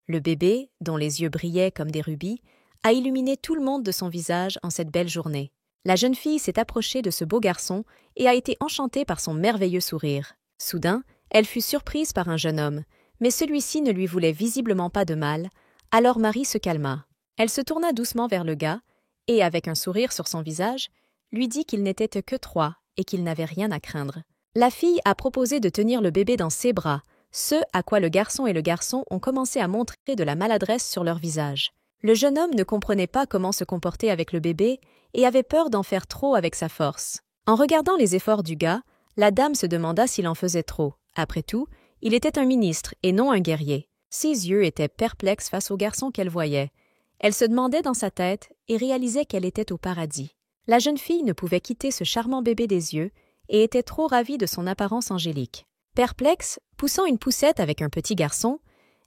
Le bébé, dont les yeux brillaient comme des rubis, a illuminé tout le monde de son visage en cette belle journée. La jeune fille s'est approchée de ce beau garçon et a été enchantée par son merveilleux sourire. Soudain, elle fut surprise par un jeune homme, mais celui-ci ne lui voulait visiblement pas de mal, alors Marie se calma. Elle se tourna doucement vers le gars et, avec un sourire sur son visage, lui dit qu'ils n'étaient que 3 et qu'ils n'avaient rien à craindre. La fille a proposé de tenir le bébé dans ses bras, ce à quoi le garçon et le garçon ont commencé à montrer de la maladresse sur leur visage. Le jeune homme ne comprenait pas comment se comporter avec le bébé et avait peur d'en faire trop avec sa force. En regardant les efforts du gars, la dame se demanda s'il en faisait trop. Après tout, il était un ministre et non un guerrier. Ses yeux étaient perplexes face au garçon qu'elle voyait. Elle se demandait dans sa tête et réalisait qu'elle était au paradis. La jeune fille ne pouvait quitter ce charmant bébé des yeux et était trop ravie de son apparence angélique. Perplexe, poussant une poussette avec un petit garçon,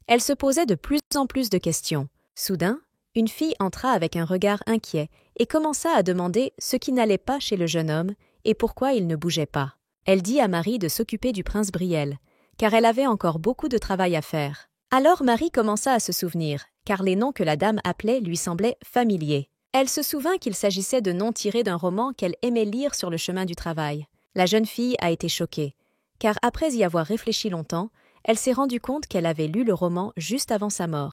elle se posait de plus en plus de questions. Soudain, une fille entra avec un regard inquiet et commença à demander ce qui n'allait pas chez le jeune homme et pourquoi il ne bougeait pas. Elle dit à Marie de s'occuper du prince Brielle, car elle avait encore beaucoup de travail à faire. Alors Marie commença à se souvenir, car les noms que la dame appelait lui semblaient familiers. Elle se souvint qu'il s'agissait de noms tirés d'un roman qu'elle aimait lire sur le chemin du travail. La jeune fille a été choquée, car après y avoir réfléchi longtemps, elle s'est rendue compte qu'elle avait lu le roman juste avant sa mort.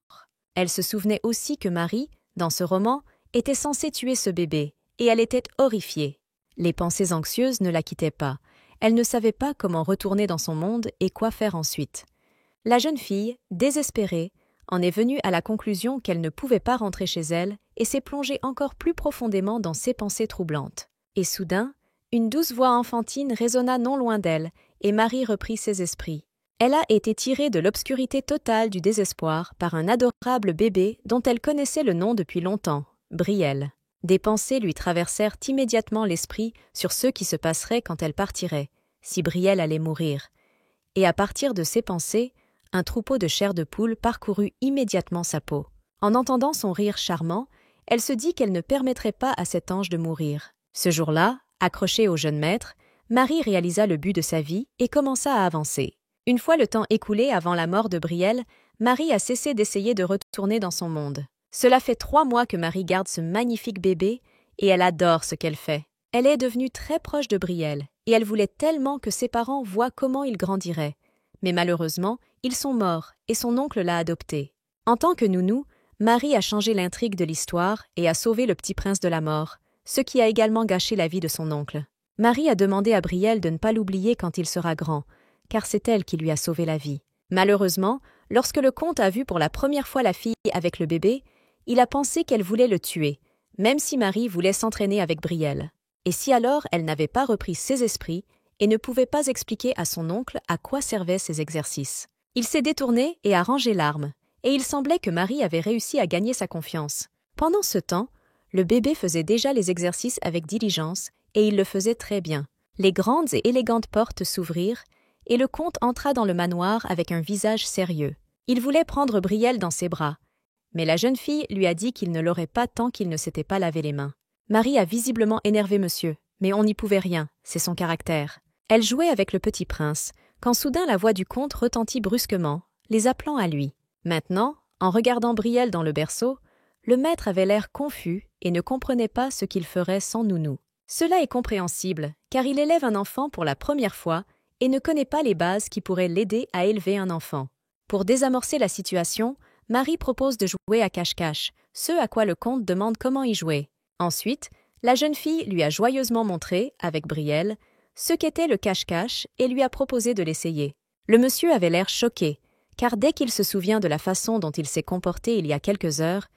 Elle se souvenait aussi que Marie, dans ce roman, était censée tuer ce bébé, et elle était horrifiée. Les pensées anxieuses ne la quittaient pas. Elle ne savait pas comment retourner dans son monde et quoi faire ensuite. La jeune fille, désespérée, en est venue à la conclusion qu'elle ne pouvait pas rentrer chez elle et s'est plongée encore plus profondément dans ses pensées troublantes. Et soudain, une douce voix enfantine résonna non loin d'elle, et Marie reprit ses esprits. Elle a été tirée de l'obscurité totale du désespoir par un adorable bébé dont elle connaissait le nom depuis longtemps, Brielle. Des pensées lui traversèrent immédiatement l'esprit sur ce qui se passerait quand elle partirait, si Brielle allait mourir. Et à partir de ces pensées, un troupeau de chair de poule parcourut immédiatement sa peau. En entendant son rire charmant, elle se dit qu'elle ne permettrait pas à cet ange de mourir. Ce jour-là, accrochée au jeune maître, Marie réalisa le but de sa vie et commença à avancer. Une fois le temps écoulé avant la mort de Brielle, Marie a cessé d'essayer de retourner dans son monde. Cela fait 3 mois que Marie garde ce magnifique bébé et elle adore ce qu'elle fait. Elle est devenue très proche de Brielle et elle voulait tellement que ses parents voient comment il grandirait. Mais malheureusement, ils sont morts et son oncle l'a adopté. En tant que nounou, Marie a changé l'intrigue de l'histoire et a sauvé le petit prince de la mort, ce qui a également gâché la vie de son oncle. Marie a demandé à Brielle de ne pas l'oublier quand il sera grand, car c'est elle qui lui a sauvé la vie. Malheureusement, lorsque le comte a vu pour la première fois la fille avec le bébé, il a pensé qu'elle voulait le tuer, même si Marie voulait s'entraîner avec Brielle. Et si alors elle n'avait pas repris ses esprits et ne pouvait pas expliquer à son oncle à quoi servaient ces exercices. Il s'est détourné et a rangé l'arme, et il semblait que Marie avait réussi à gagner sa confiance. Pendant ce temps, le bébé faisait déjà les exercices avec diligence, et il le faisait très bien. Les grandes et élégantes portes s'ouvrirent, et le comte entra dans le manoir avec un visage sérieux. Il voulait prendre Brielle dans ses bras, mais la jeune fille lui a dit qu'il ne l'aurait pas tant qu'il ne s'était pas lavé les mains. Marie a visiblement énervé monsieur, mais on n'y pouvait rien, c'est son caractère. Elle jouait avec le petit prince, quand soudain la voix du comte retentit brusquement, les appelant à lui. Maintenant, en regardant Brielle dans le berceau, le maître avait l'air confus et ne comprenait pas ce qu'il ferait sans nounou. Cela est compréhensible, car il élève un enfant pour la première fois et ne connaît pas les bases qui pourraient l'aider à élever un enfant. Pour désamorcer la situation, Marie propose de jouer à cache-cache, ce à quoi le comte demande comment y jouer. Ensuite, la jeune fille lui a joyeusement montré, avec Brielle, ce qu'était le cache-cache et lui a proposé de l'essayer. Le monsieur avait l'air choqué, car dès qu'il se souvient de la façon dont il s'est comporté il y a quelques heures,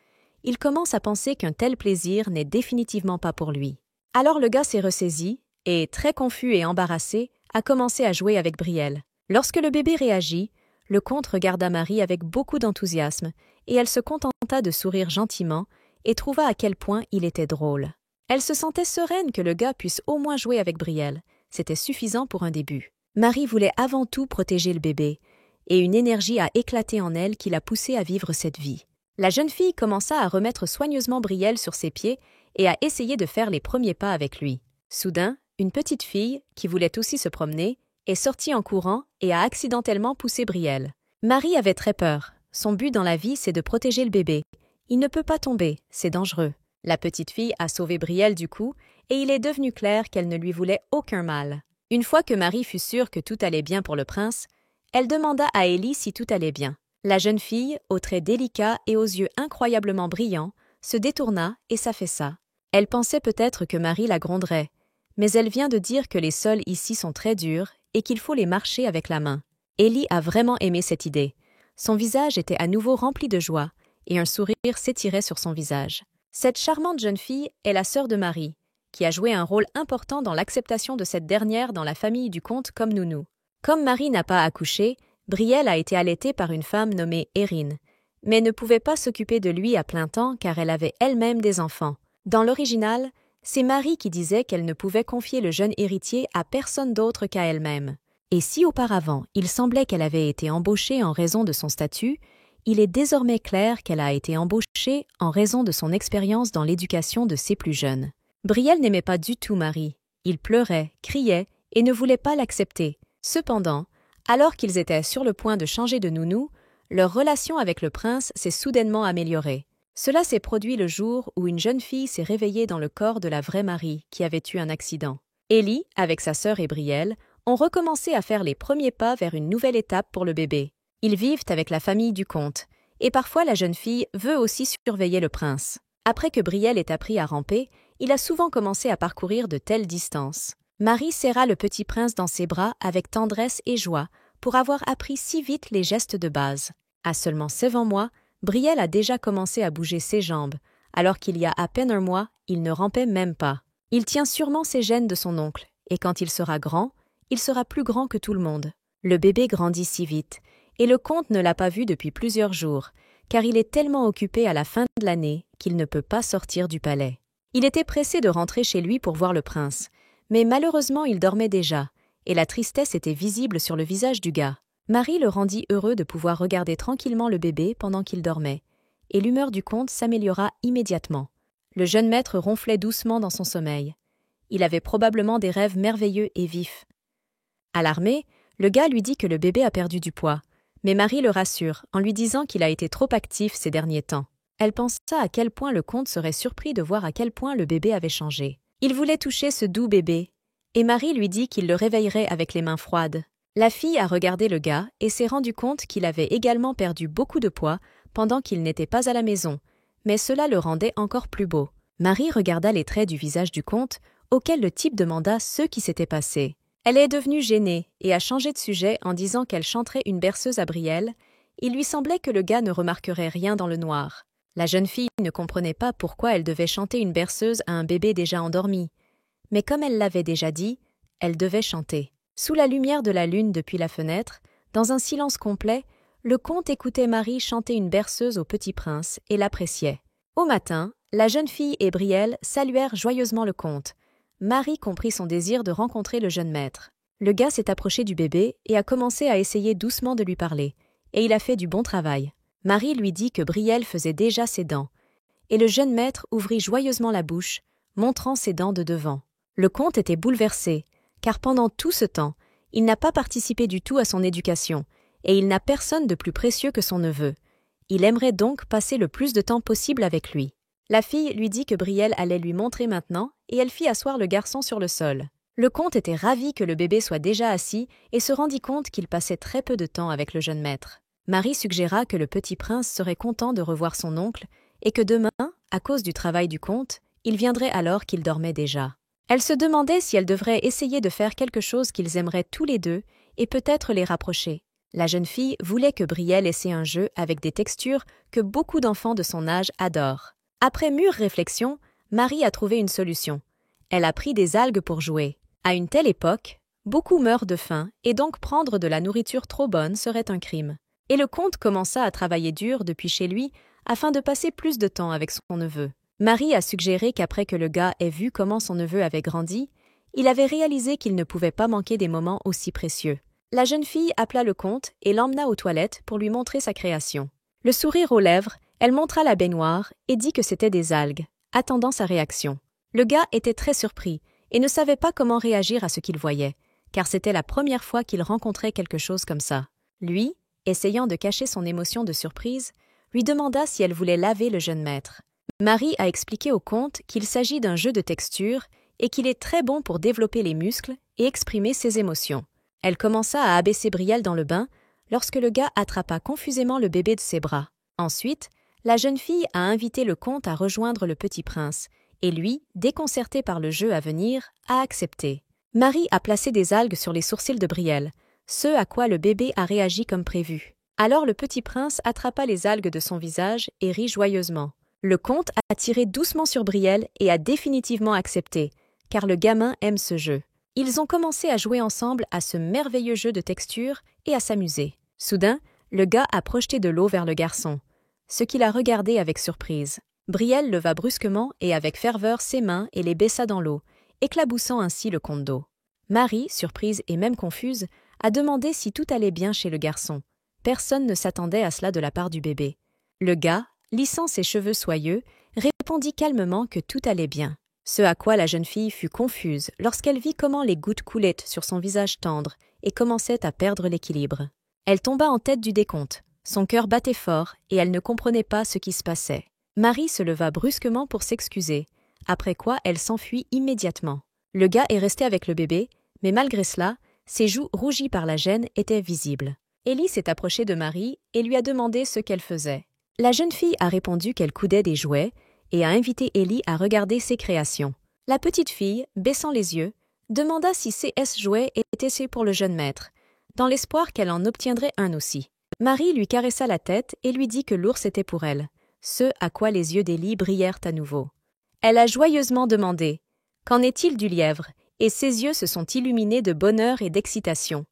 il commence à penser qu'un tel plaisir n'est définitivement pas pour lui. Alors le gars s'est ressaisi et, très confus et embarrassé, a commencé à jouer avec Brielle. Lorsque le bébé réagit, le comte regarda Marie avec beaucoup d'enthousiasme et elle se contenta de sourire gentiment et trouva à quel point il était drôle. Elle se sentait sereine que le gars puisse au moins jouer avec Brielle. C'était suffisant pour un début. Marie voulait avant tout protéger le bébé, et une énergie a éclaté en elle qui l'a poussée à vivre cette vie. La jeune fille commença à remettre soigneusement Brielle sur ses pieds et à essayer de faire les premiers pas avec lui. Soudain, une petite fille, qui voulait aussi se promener, est sortie en courant et a accidentellement poussé Brielle. Marie avait très peur, Son but dans la vie, c'est de protéger le bébé. Il ne peut pas tomber, c'est dangereux. La petite fille a sauvé Brielle du coup, et il est devenu clair qu'elle ne lui voulait aucun mal. Une fois que Marie fut sûre que tout allait bien pour le prince, elle demanda à Élie si tout allait bien. La jeune fille, aux traits délicats et aux yeux incroyablement brillants, se détourna et s'affaissa. Elle pensait peut-être que Marie la gronderait, mais elle vient de dire que les sols ici sont très durs et qu'il faut les marcher avec la main. Élie a vraiment aimé cette idée. Son visage était à nouveau rempli de joie, et un sourire s'étirait sur son visage. Cette charmante jeune fille est la sœur de Marie, qui a joué un rôle important dans l'acceptation de cette dernière dans la famille du comte comme nounou. Comme Marie n'a pas accouché, Brielle a été allaitée par une femme nommée Érine, mais ne pouvait pas s'occuper de lui à plein temps car elle avait elle-même des enfants. Dans l'original, c'est Marie qui disait qu'elle ne pouvait confier le jeune héritier à personne d'autre qu'à elle-même. Et si auparavant il semblait qu'elle avait été embauchée en raison de son statut, il est désormais clair qu'elle a été embauchée en raison de son expérience dans l'éducation de ses plus jeunes. Brielle n'aimait pas du tout Marie. Il pleurait, criait et ne voulait pas l'accepter. Cependant, alors qu'ils étaient sur le point de changer de nounou, leur relation avec le prince s'est soudainement améliorée. Cela s'est produit le jour où une jeune fille s'est réveillée dans le corps de la vraie Marie qui avait eu un accident. Élie, avec sa sœur et Brielle, ont recommencé à faire les premiers pas vers une nouvelle étape pour le bébé. Ils vivent avec la famille du comte, et parfois la jeune fille veut aussi surveiller le prince. Après que Brielle ait appris à ramper, il a souvent commencé à parcourir de telles distances. Marie serra le petit prince dans ses bras avec tendresse et joie pour avoir appris si vite les gestes de base. À seulement 7 mois, Brielle a déjà commencé à bouger ses jambes, alors qu'il y a à peine un mois, il ne rampait même pas. Il tient sûrement ses gènes de son oncle, et quand il sera grand, il sera plus grand que tout le monde. Le bébé grandit si vite, et le comte ne l'a pas vu depuis plusieurs jours, car il est tellement occupé à la fin de l'année qu'il ne peut pas sortir du palais. Il était pressé de rentrer chez lui pour voir le prince, mais malheureusement il dormait déjà, et la tristesse était visible sur le visage du gars. Marie le rendit heureux de pouvoir regarder tranquillement le bébé pendant qu'il dormait, et l'humeur du comte s'améliora immédiatement. Le jeune maître ronflait doucement dans son sommeil. Il avait probablement des rêves merveilleux et vifs. Alarmé, le gars lui dit que le bébé a perdu du poids, mais Marie le rassure en lui disant qu'il a été trop actif ces derniers temps. Elle pensa à quel point le comte serait surpris de voir à quel point le bébé avait changé. Il voulait toucher ce doux bébé, et Marie lui dit qu'il le réveillerait avec les mains froides. La fille a regardé le gars et s'est rendu compte qu'il avait également perdu beaucoup de poids pendant qu'il n'était pas à la maison, mais cela le rendait encore plus beau. Marie regarda les traits du visage du comte, auquel le type demanda ce qui s'était passé. Elle est devenue gênée et a changé de sujet en disant qu'elle chanterait une berceuse à Brielle. Il lui semblait que le gars ne remarquerait rien dans le noir. La jeune fille ne comprenait pas pourquoi elle devait chanter une berceuse à un bébé déjà endormi. Mais comme elle l'avait déjà dit, elle devait chanter. Sous la lumière de la lune depuis la fenêtre, dans un silence complet, le comte écoutait Marie chanter une berceuse au petit prince et l'appréciait. Au matin, la jeune fille et Brielle saluèrent joyeusement le comte. Marie comprit son désir de rencontrer le jeune maître. Le gars s'est approché du bébé et a commencé à essayer doucement de lui parler, et il a fait du bon travail. Marie lui dit que Brielle faisait déjà ses dents, et le jeune maître ouvrit joyeusement la bouche, montrant ses dents de devant. Le comte était bouleversé, car pendant tout ce temps, il n'a pas participé du tout à son éducation, et il n'a personne de plus précieux que son neveu. Il aimerait donc passer le plus de temps possible avec lui. La fille lui dit que Brielle allait lui montrer maintenant, et elle fit asseoir le garçon sur le sol. Le comte était ravi que le bébé soit déjà assis et se rendit compte qu'il passait très peu de temps avec le jeune maître. Marie suggéra que le petit prince serait content de revoir son oncle et que demain, à cause du travail du comte, il viendrait alors qu'il dormait déjà. Elle se demandait si elle devrait essayer de faire quelque chose qu'ils aimeraient tous les deux et peut-être les rapprocher. La jeune fille voulait que Brielle essaie un jeu avec des textures que beaucoup d'enfants de son âge adorent. Après mûre réflexion, Marie a trouvé une solution. Elle a pris des algues pour jouer. À une telle époque, beaucoup meurent de faim et donc prendre de la nourriture trop bonne serait un crime. Et le comte commença à travailler dur depuis chez lui afin de passer plus de temps avec son neveu. Marie a suggéré qu'après que le gars ait vu comment son neveu avait grandi, il avait réalisé qu'il ne pouvait pas manquer des moments aussi précieux. La jeune fille appela le comte et l'emmena aux toilettes pour lui montrer sa création. Le sourire aux lèvres, elle montra la baignoire et dit que c'était des algues, attendant sa réaction. Le gars était très surpris et ne savait pas comment réagir à ce qu'il voyait, car c'était la première fois qu'il rencontrait quelque chose comme ça. Lui, essayant de cacher son émotion de surprise, lui demanda si elle voulait laver le jeune maître. Marie a expliqué au comte qu'il s'agit d'un jeu de texture et qu'il est très bon pour développer les muscles et exprimer ses émotions. Elle commença à abaisser Brielle dans le bain lorsque le gars attrapa confusément le bébé de ses bras. Ensuite, la jeune fille a invité le comte à rejoindre le petit prince et lui, déconcerté par le jeu à venir, a accepté. Marie a placé des algues sur les sourcils de Brielle, ce à quoi le bébé a réagi comme prévu. Alors le petit prince attrapa les algues de son visage et rit joyeusement. Le comte a tiré doucement sur Brielle et a définitivement accepté, car le gamin aime ce jeu. Ils ont commencé à jouer ensemble à ce merveilleux jeu de texture et à s'amuser. Soudain, le gars a projeté de l'eau vers le garçon, ce qu'il a regardé avec surprise. Brielle leva brusquement et avec ferveur ses mains et les baissa dans l'eau, éclaboussant ainsi le comte d'eau. Marie, surprise et même confuse, a demandé si tout allait bien chez le garçon. Personne ne s'attendait à cela de la part du bébé. Le gars, lissant ses cheveux soyeux, répondit calmement que tout allait bien. Ce à quoi la jeune fille fut confuse lorsqu'elle vit comment les gouttes coulaient sur son visage tendre et commençaient à perdre l'équilibre. Elle tomba en tête du décompte. Son cœur battait fort et elle ne comprenait pas ce qui se passait. Marie se leva brusquement pour s'excuser, après quoi elle s'enfuit immédiatement. Le gars est resté avec le bébé, mais malgré cela, ses joues rougies par la gêne étaient visibles. Élie s'est approchée de Marie et lui a demandé ce qu'elle faisait. La jeune fille a répondu qu'elle coudait des jouets et a invité Élie à regarder ses créations. La petite fille, baissant les yeux, demanda si ces jouets étaient faits pour le jeune maître, dans l'espoir qu'elle en obtiendrait un aussi. Marie lui caressa la tête et lui dit que l'ours était pour elle, ce à quoi les yeux d'Élie brillèrent à nouveau. Elle a joyeusement demandé « Qu'en est-il du lièvre ?» et ses yeux se sont illuminés de bonheur et d'excitation.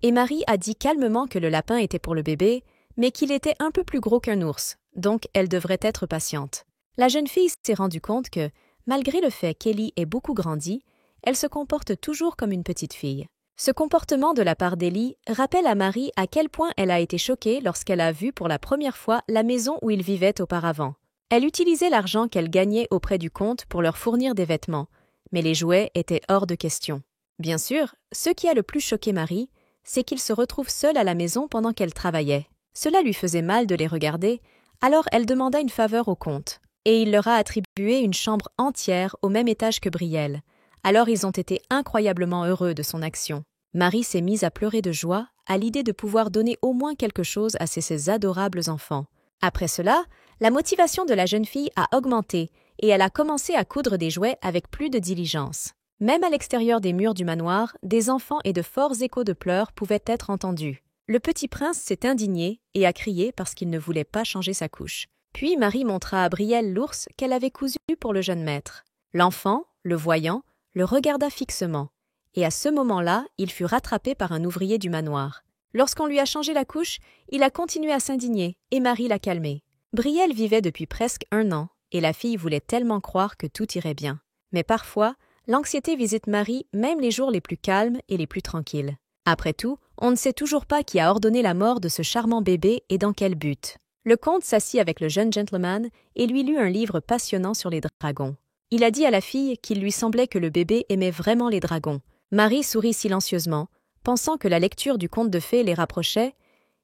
Et Marie a dit calmement que le lapin était pour le bébé, mais qu'il était un peu plus gros qu'un ours, donc elle devrait être patiente. La jeune fille s'est rendue compte que, malgré le fait qu'Élie ait beaucoup grandi, elle se comporte toujours comme une petite fille. Ce comportement de la part d'Élie rappelle à Marie à quel point elle a été choquée lorsqu'elle a vu pour la première fois la maison où ils vivaient auparavant. Elle utilisait l'argent qu'elle gagnait auprès du comte pour leur fournir des vêtements, mais les jouets étaient hors de question. Bien sûr, ce qui a le plus choqué Marie, c'est qu'ils se retrouvent seuls à la maison pendant qu'elle travaillait. Cela lui faisait mal de les regarder, alors elle demanda une faveur au comte, et il leur a attribué une chambre entière au même étage que Brielle. Alors ils ont été incroyablement heureux de son action. Marie s'est mise à pleurer de joie à l'idée de pouvoir donner au moins quelque chose à ces adorables enfants. Après cela, la motivation de la jeune fille a augmenté et elle a commencé à coudre des jouets avec plus de diligence. Même à l'extérieur des murs du manoir, des enfants et de forts échos de pleurs pouvaient être entendus. Le petit prince s'est indigné et a crié parce qu'il ne voulait pas changer sa couche. Puis Marie montra à Brielle l'ours qu'elle avait cousu pour le jeune maître. L'enfant, le voyant, le regarda fixement. Et à ce moment-là, il fut rattrapé par un ouvrier du manoir. Lorsqu'on lui a changé la couche, il a continué à s'indigner et Marie l'a calmé. Brielle vivait depuis presque 1 an et la fille voulait tellement croire que tout irait bien. Mais parfois, l'anxiété visite Marie même les jours les plus calmes et les plus tranquilles. Après tout, on ne sait toujours pas qui a ordonné la mort de ce charmant bébé et dans quel but. Le comte s'assit avec le jeune gentleman et lui lut un livre passionnant sur les dragons. Il a dit à la fille qu'il lui semblait que le bébé aimait vraiment les dragons. Marie sourit silencieusement, pensant que la lecture du conte de fées les rapprochait.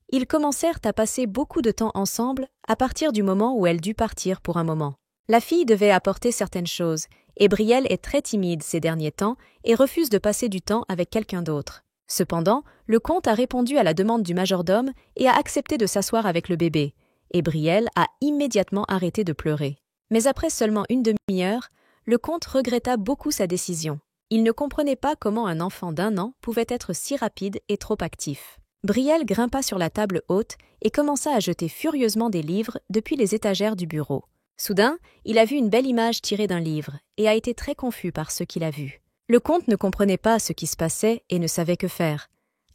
Ils commencèrent à passer beaucoup de temps ensemble à partir du moment où elle dut partir pour un moment. La fille devait apporter certaines choses, et Brielle est très timide ces derniers temps et refuse de passer du temps avec quelqu'un d'autre. Cependant, le comte a répondu à la demande du majordome et a accepté de s'asseoir avec le bébé, et Brielle a immédiatement arrêté de pleurer. Mais après seulement une demi-heure, le comte regretta beaucoup sa décision. Il ne comprenait pas comment un enfant d'1 an pouvait être si rapide et trop actif. Brielle grimpa sur la table haute et commença à jeter furieusement des livres depuis les étagères du bureau. Soudain, il a vu une belle image tirée d'un livre et a été très confus par ce qu'il a vu. Le comte ne comprenait pas ce qui se passait et ne savait que faire.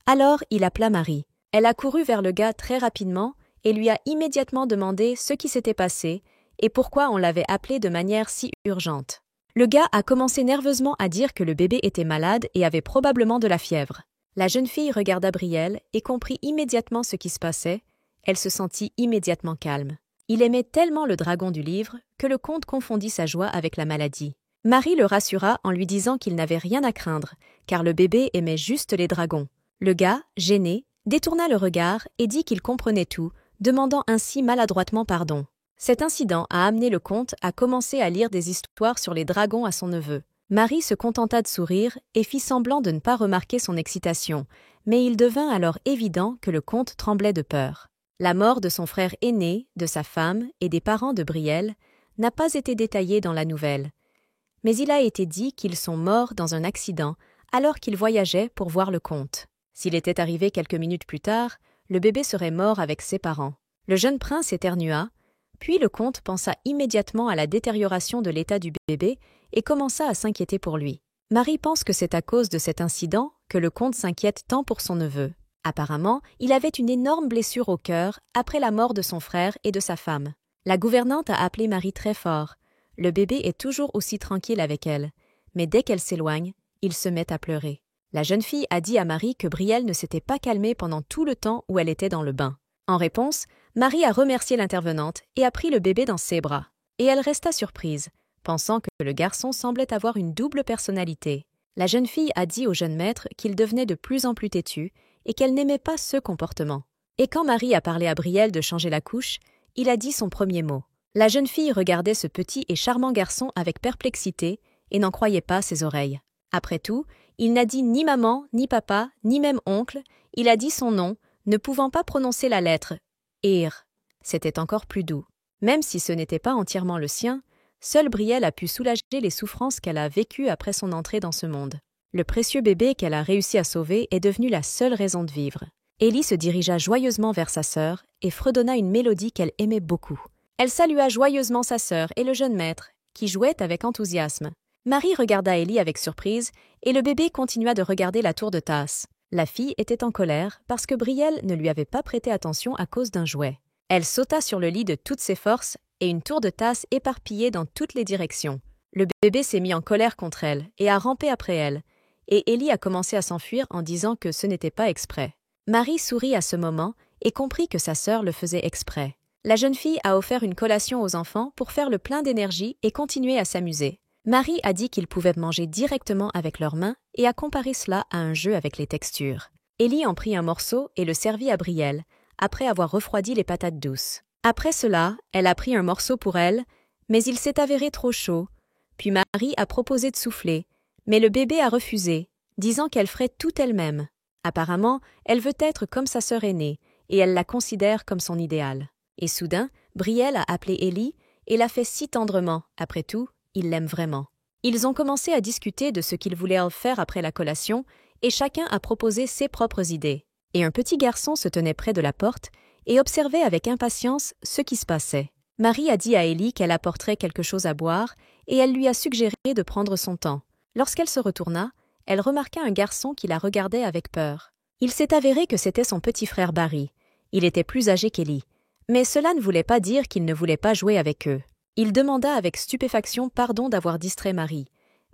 Alors, il appela Marie. Elle a couru vers le gars très rapidement et lui a immédiatement demandé ce qui s'était passé et pourquoi on l'avait appelé de manière si urgente. Le gars a commencé nerveusement à dire que le bébé était malade et avait probablement de la fièvre. La jeune fille regarda Brielle et comprit immédiatement ce qui se passait. Elle se sentit immédiatement calme. Il aimait tellement le dragon du livre que le comte confondit sa joie avec la maladie. Marie le rassura en lui disant qu'il n'avait rien à craindre, car le bébé aimait juste les dragons. Le gars, gêné, détourna le regard et dit qu'il comprenait tout, demandant ainsi maladroitement pardon. Cet incident a amené le comte à commencer à lire des histoires sur les dragons à son neveu. Marie se contenta de sourire et fit semblant de ne pas remarquer son excitation, mais il devint alors évident que le comte tremblait de peur. La mort de son frère aîné, de sa femme et des parents de Brielle n'a pas été détaillée dans la nouvelle. Mais il a été dit qu'ils sont morts dans un accident alors qu'ils voyageaient pour voir le comte. S'il était arrivé quelques minutes plus tard, le bébé serait mort avec ses parents. Le jeune prince éternua, puis le comte pensa immédiatement à la détérioration de l'état du bébé et commença à s'inquiéter pour lui. Marie pense que c'est à cause de cet incident que le comte s'inquiète tant pour son neveu. Apparemment, il avait une énorme blessure au cœur après la mort de son frère et de sa femme. La gouvernante a appelé Marie très fort. Le bébé est toujours aussi tranquille avec elle, mais dès qu'elle s'éloigne, il se met à pleurer. La jeune fille a dit à Marie que Brielle ne s'était pas calmée pendant tout le temps où elle était dans le bain. En réponse, Marie a remercié l'intervenante et a pris le bébé dans ses bras. Et elle resta surprise, pensant que le garçon semblait avoir une double personnalité. La jeune fille a dit au jeune maître qu'il devenait de plus en plus têtu et qu'elle n'aimait pas ce comportement. Et quand Marie a parlé à Brielle de changer la couche, il a dit son premier mot. La jeune fille regardait ce petit et charmant garçon avec perplexité et n'en croyait pas ses oreilles. Après tout, il n'a dit ni maman, ni papa, ni même oncle, il a dit son nom, ne pouvant pas prononcer la lettre « Ir ». C'était encore plus doux. Même si ce n'était pas entièrement le sien, seule Brielle a pu soulager les souffrances qu'elle a vécues après son entrée dans ce monde. Le précieux bébé qu'elle a réussi à sauver est devenu la seule raison de vivre. Élie se dirigea joyeusement vers sa sœur et fredonna une mélodie qu'elle aimait beaucoup. Elle salua joyeusement sa sœur et le jeune maître, qui jouait avec enthousiasme. Marie regarda Élie avec surprise et le bébé continua de regarder la tour de tasse. La fille était en colère parce que Brielle ne lui avait pas prêté attention à cause d'un jouet. Elle sauta sur le lit de toutes ses forces et une tour de tasse éparpillée dans toutes les directions. Le bébé s'est mis en colère contre elle et a rampé après elle, et Élie a commencé à s'enfuir en disant que ce n'était pas exprès. Marie sourit à ce moment et comprit que sa sœur le faisait exprès. La jeune fille a offert une collation aux enfants pour faire le plein d'énergie et continuer à s'amuser. Marie a dit qu'ils pouvaient manger directement avec leurs mains et a comparé cela à un jeu avec les textures. Élie en prit un morceau et le servit à Brielle, après avoir refroidi les patates douces. Après cela, elle a pris un morceau pour elle, mais il s'est avéré trop chaud. Puis Marie a proposé de souffler, mais le bébé a refusé, disant qu'elle ferait tout elle-même. Apparemment, elle veut être comme sa sœur aînée, et elle la considère comme son idéal. Et soudain, Brielle a appelé Élie et l'a fait si tendrement. Après tout, il l'aime vraiment. Ils ont commencé à discuter de ce qu'ils voulaient faire après la collation, et chacun a proposé ses propres idées. Et un petit garçon se tenait près de la porte et observait avec impatience ce qui se passait. Marie a dit à Élie qu'elle apporterait quelque chose à boire, et elle lui a suggéré de prendre son temps. Lorsqu'elle se retourna, elle remarqua un garçon qui la regardait avec peur. Il s'est avéré que c'était son petit frère Barry. Il était plus âgé qu'Élie. Mais cela ne voulait pas dire qu'il ne voulait pas jouer avec eux. Il demanda avec stupéfaction pardon d'avoir distrait Marie,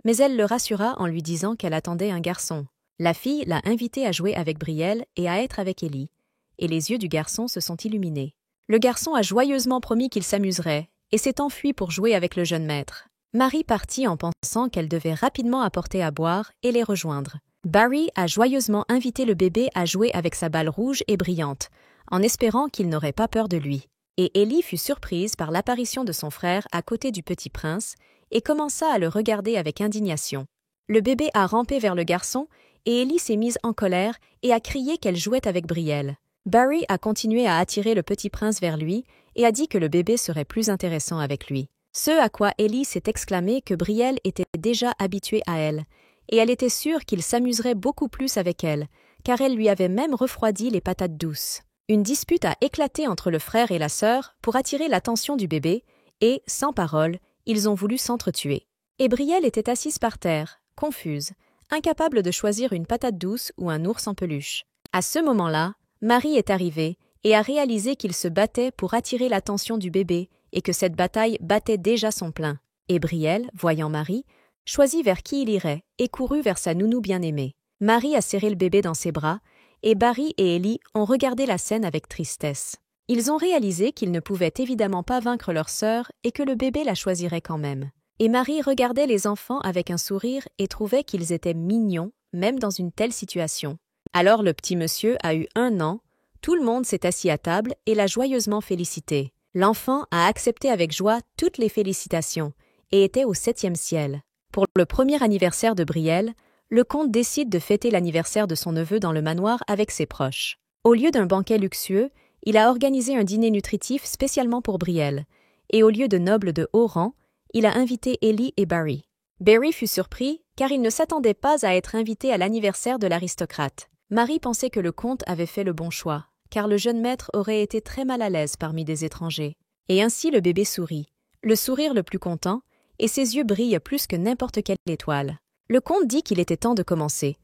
mais elle le rassura en lui disant qu'elle attendait un garçon. La fille l'a invité à jouer avec Brielle et à être avec Élie, et les yeux du garçon se sont illuminés. Le garçon a joyeusement promis qu'il s'amuserait, et s'est enfui pour jouer avec le jeune maître. Marie partit en pensant qu'elle devait rapidement apporter à boire et les rejoindre. Barry a joyeusement invité le bébé à jouer avec sa balle rouge et brillante, en espérant qu'il n'aurait pas peur de lui. Et Élie fut surprise par l'apparition de son frère à côté du petit prince et commença à le regarder avec indignation. Le bébé a rampé vers le garçon et Élie s'est mise en colère et a crié qu'elle jouait avec Brielle. Barry a continué à attirer le petit prince vers lui et a dit que le bébé serait plus intéressant avec lui. Ce à quoi Élie s'est exclamé que Brielle était déjà habituée à elle, et elle était sûre qu'il s'amuserait beaucoup plus avec elle, car elle lui avait même refroidi les patates douces. Une dispute a éclaté entre le frère et la sœur pour attirer l'attention du bébé et, sans parole, ils ont voulu s'entretuer. Et Brielle était assise par terre, confuse, incapable de choisir une patate douce ou un ours en peluche. À ce moment-là, Marie est arrivée et a réalisé qu'ils se battaient pour attirer l'attention du bébé et que cette bataille battait déjà son plein. Et Brielle, voyant Marie, choisit vers qui il irait et courut vers sa nounou bien-aimée. Marie a serré le bébé dans ses bras et Barry et Élie ont regardé la scène avec tristesse. Ils ont réalisé qu'ils ne pouvaient évidemment pas vaincre leur sœur et que le bébé la choisirait quand même. Et Marie regardait les enfants avec un sourire et trouvait qu'ils étaient mignons, même dans une telle situation. Alors le petit monsieur a eu 1 an, tout le monde s'est assis à table et l'a joyeusement félicité. L'enfant a accepté avec joie toutes les félicitations et était au 7e ciel. Pour le premier anniversaire de Brielle, le comte décide de fêter l'anniversaire de son neveu dans le manoir avec ses proches. Au lieu d'un banquet luxueux, il a organisé un dîner nutritif spécialement pour Brielle, et au lieu de nobles de haut rang, il a invité Ellie et Barry. Barry fut surpris car il ne s'attendait pas à être invité à l'anniversaire de l'aristocrate. Marie pensait que le comte avait fait le bon choix, car le jeune maître aurait été très mal à l'aise parmi des étrangers. Et ainsi le bébé sourit, le sourire le plus content, et ses yeux brillent plus que n'importe quelle étoile. Le comte dit qu'il était temps de commencer,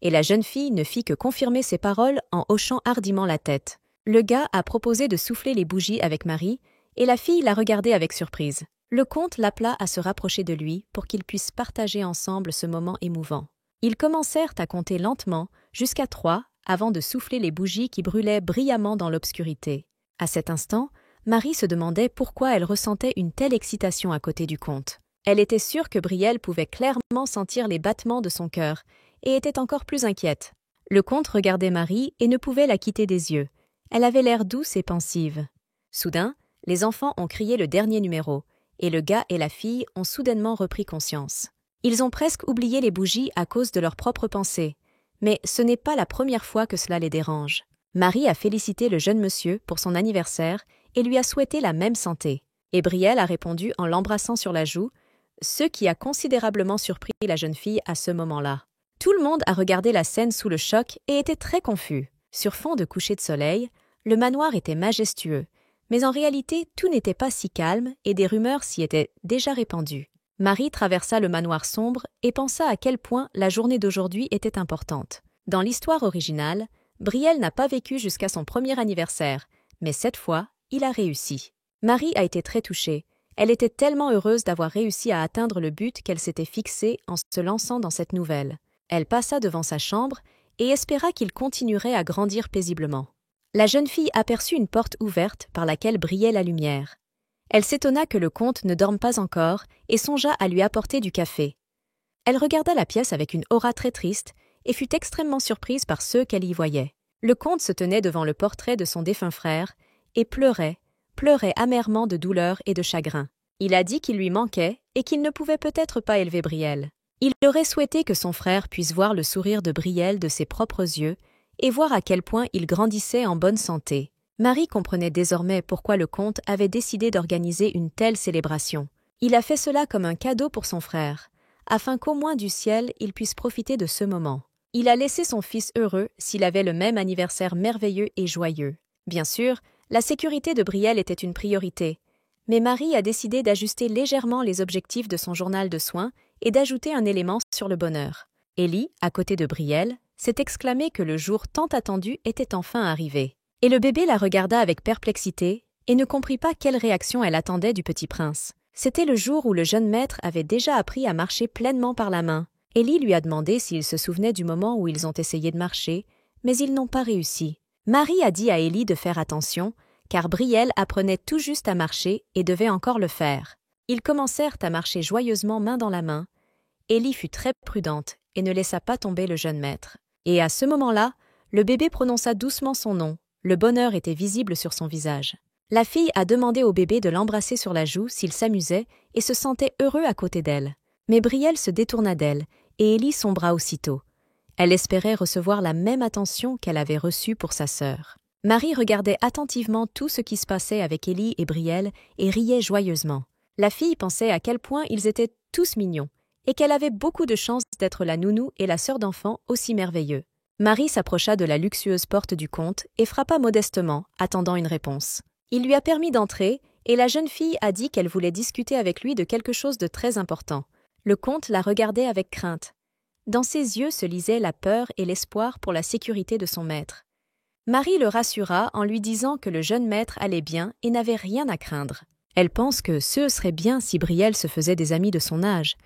et la jeune fille ne fit que confirmer ses paroles en hochant hardiment la tête. Le gars a proposé de souffler les bougies avec Marie, et la fille l'a regardé avec surprise. Le comte l'appela à se rapprocher de lui pour qu'ils puissent partager ensemble ce moment émouvant. Ils commencèrent à compter lentement jusqu'à 3 avant de souffler les bougies qui brûlaient brillamment dans l'obscurité. À cet instant, Marie se demandait pourquoi elle ressentait une telle excitation à côté du comte. Elle était sûre que Brielle pouvait clairement sentir les battements de son cœur et était encore plus inquiète. Le comte regardait Marie et ne pouvait la quitter des yeux. Elle avait l'air douce et pensive. Soudain, les enfants ont crié le dernier numéro, et le gars et la fille ont soudainement repris conscience. Ils ont presque oublié les bougies à cause de leurs propres pensées, mais ce n'est pas la première fois que cela les dérange. Marie a félicité le jeune monsieur pour son anniversaire et lui a souhaité la même santé. Et Brielle a répondu en l'embrassant sur la joue, ce qui a considérablement surpris la jeune fille à ce moment-là. Tout le monde a regardé la scène sous le choc et était très confus. Sur fond de coucher de soleil, le manoir était majestueux, mais en réalité tout n'était pas si calme et des rumeurs s'y étaient déjà répandues. Marie traversa le manoir sombre et pensa à quel point la journée d'aujourd'hui était importante. Dans l'histoire originale, Brielle n'a pas vécu jusqu'à son premier anniversaire, mais cette fois, il a réussi. Marie a été très touchée. Elle était tellement heureuse d'avoir réussi à atteindre le but qu'elle s'était fixé en se lançant dans cette nouvelle. Elle passa devant sa chambre et espéra qu'il continuerait à grandir paisiblement. La jeune fille aperçut une porte ouverte par laquelle brillait la lumière. Elle s'étonna que le comte ne dorme pas encore et songea à lui apporter du café. Elle regarda la pièce avec une aura très triste et fut extrêmement surprise par ceux qu'elle y voyait. Le comte se tenait devant le portrait de son défunt frère et pleurait amèrement de douleur et de chagrin. Il a dit qu'il lui manquait et qu'il ne pouvait peut-être pas élever Brielle. Il aurait souhaité que son frère puisse voir le sourire de Brielle de ses propres yeux et voir à quel point il grandissait en bonne santé. Marie comprenait désormais pourquoi le comte avait décidé d'organiser une telle célébration. Il a fait cela comme un cadeau pour son frère, afin qu'au moins du ciel il puisse profiter de ce moment. Il a laissé son fils heureux s'il avait le même anniversaire merveilleux et joyeux. Bien sûr, la sécurité de Brielle était une priorité, mais Marie a décidé d'ajuster légèrement les objectifs de son journal de soins et d'ajouter un élément sur le bonheur. Ellie, à côté de Brielle, s'est exclamé que le jour tant attendu était enfin arrivé. Et le bébé la regarda avec perplexité et ne comprit pas quelle réaction elle attendait du petit prince. C'était le jour où le jeune maître avait déjà appris à marcher pleinement par la main. Ellie lui a demandé s'il se souvenait du moment où ils ont essayé de marcher, mais ils n'ont pas réussi. Marie a dit à Ellie de faire attention, car Brielle apprenait tout juste à marcher et devait encore le faire. Ils commencèrent à marcher joyeusement main dans la main. Ellie fut très prudente et ne laissa pas tomber le jeune maître. Et à ce moment-là, le bébé prononça doucement son nom. Le bonheur était visible sur son visage. La fille a demandé au bébé de l'embrasser sur la joue s'il s'amusait et se sentait heureux à côté d'elle. Mais Brielle se détourna d'elle et Ellie sombra aussitôt. Elle espérait recevoir la même attention qu'elle avait reçue pour sa sœur. Marie regardait attentivement tout ce qui se passait avec Ellie et Brielle et riait joyeusement. La fille pensait à quel point ils étaient tous mignons et qu'elle avait beaucoup de chance d'être la nounou et la sœur d'enfant aussi merveilleux. Marie s'approcha de la luxueuse porte du comte et frappa modestement, attendant une réponse. Il lui a permis d'entrer et la jeune fille a dit qu'elle voulait discuter avec lui de quelque chose de très important. Le comte la regardait avec crainte. Dans ses yeux se lisaient la peur et l'espoir pour la sécurité de son maître. Marie le rassura en lui disant que le jeune maître allait bien et n'avait rien à craindre. Elle pense que ce serait bien si Brielle se faisait des amis de son âge,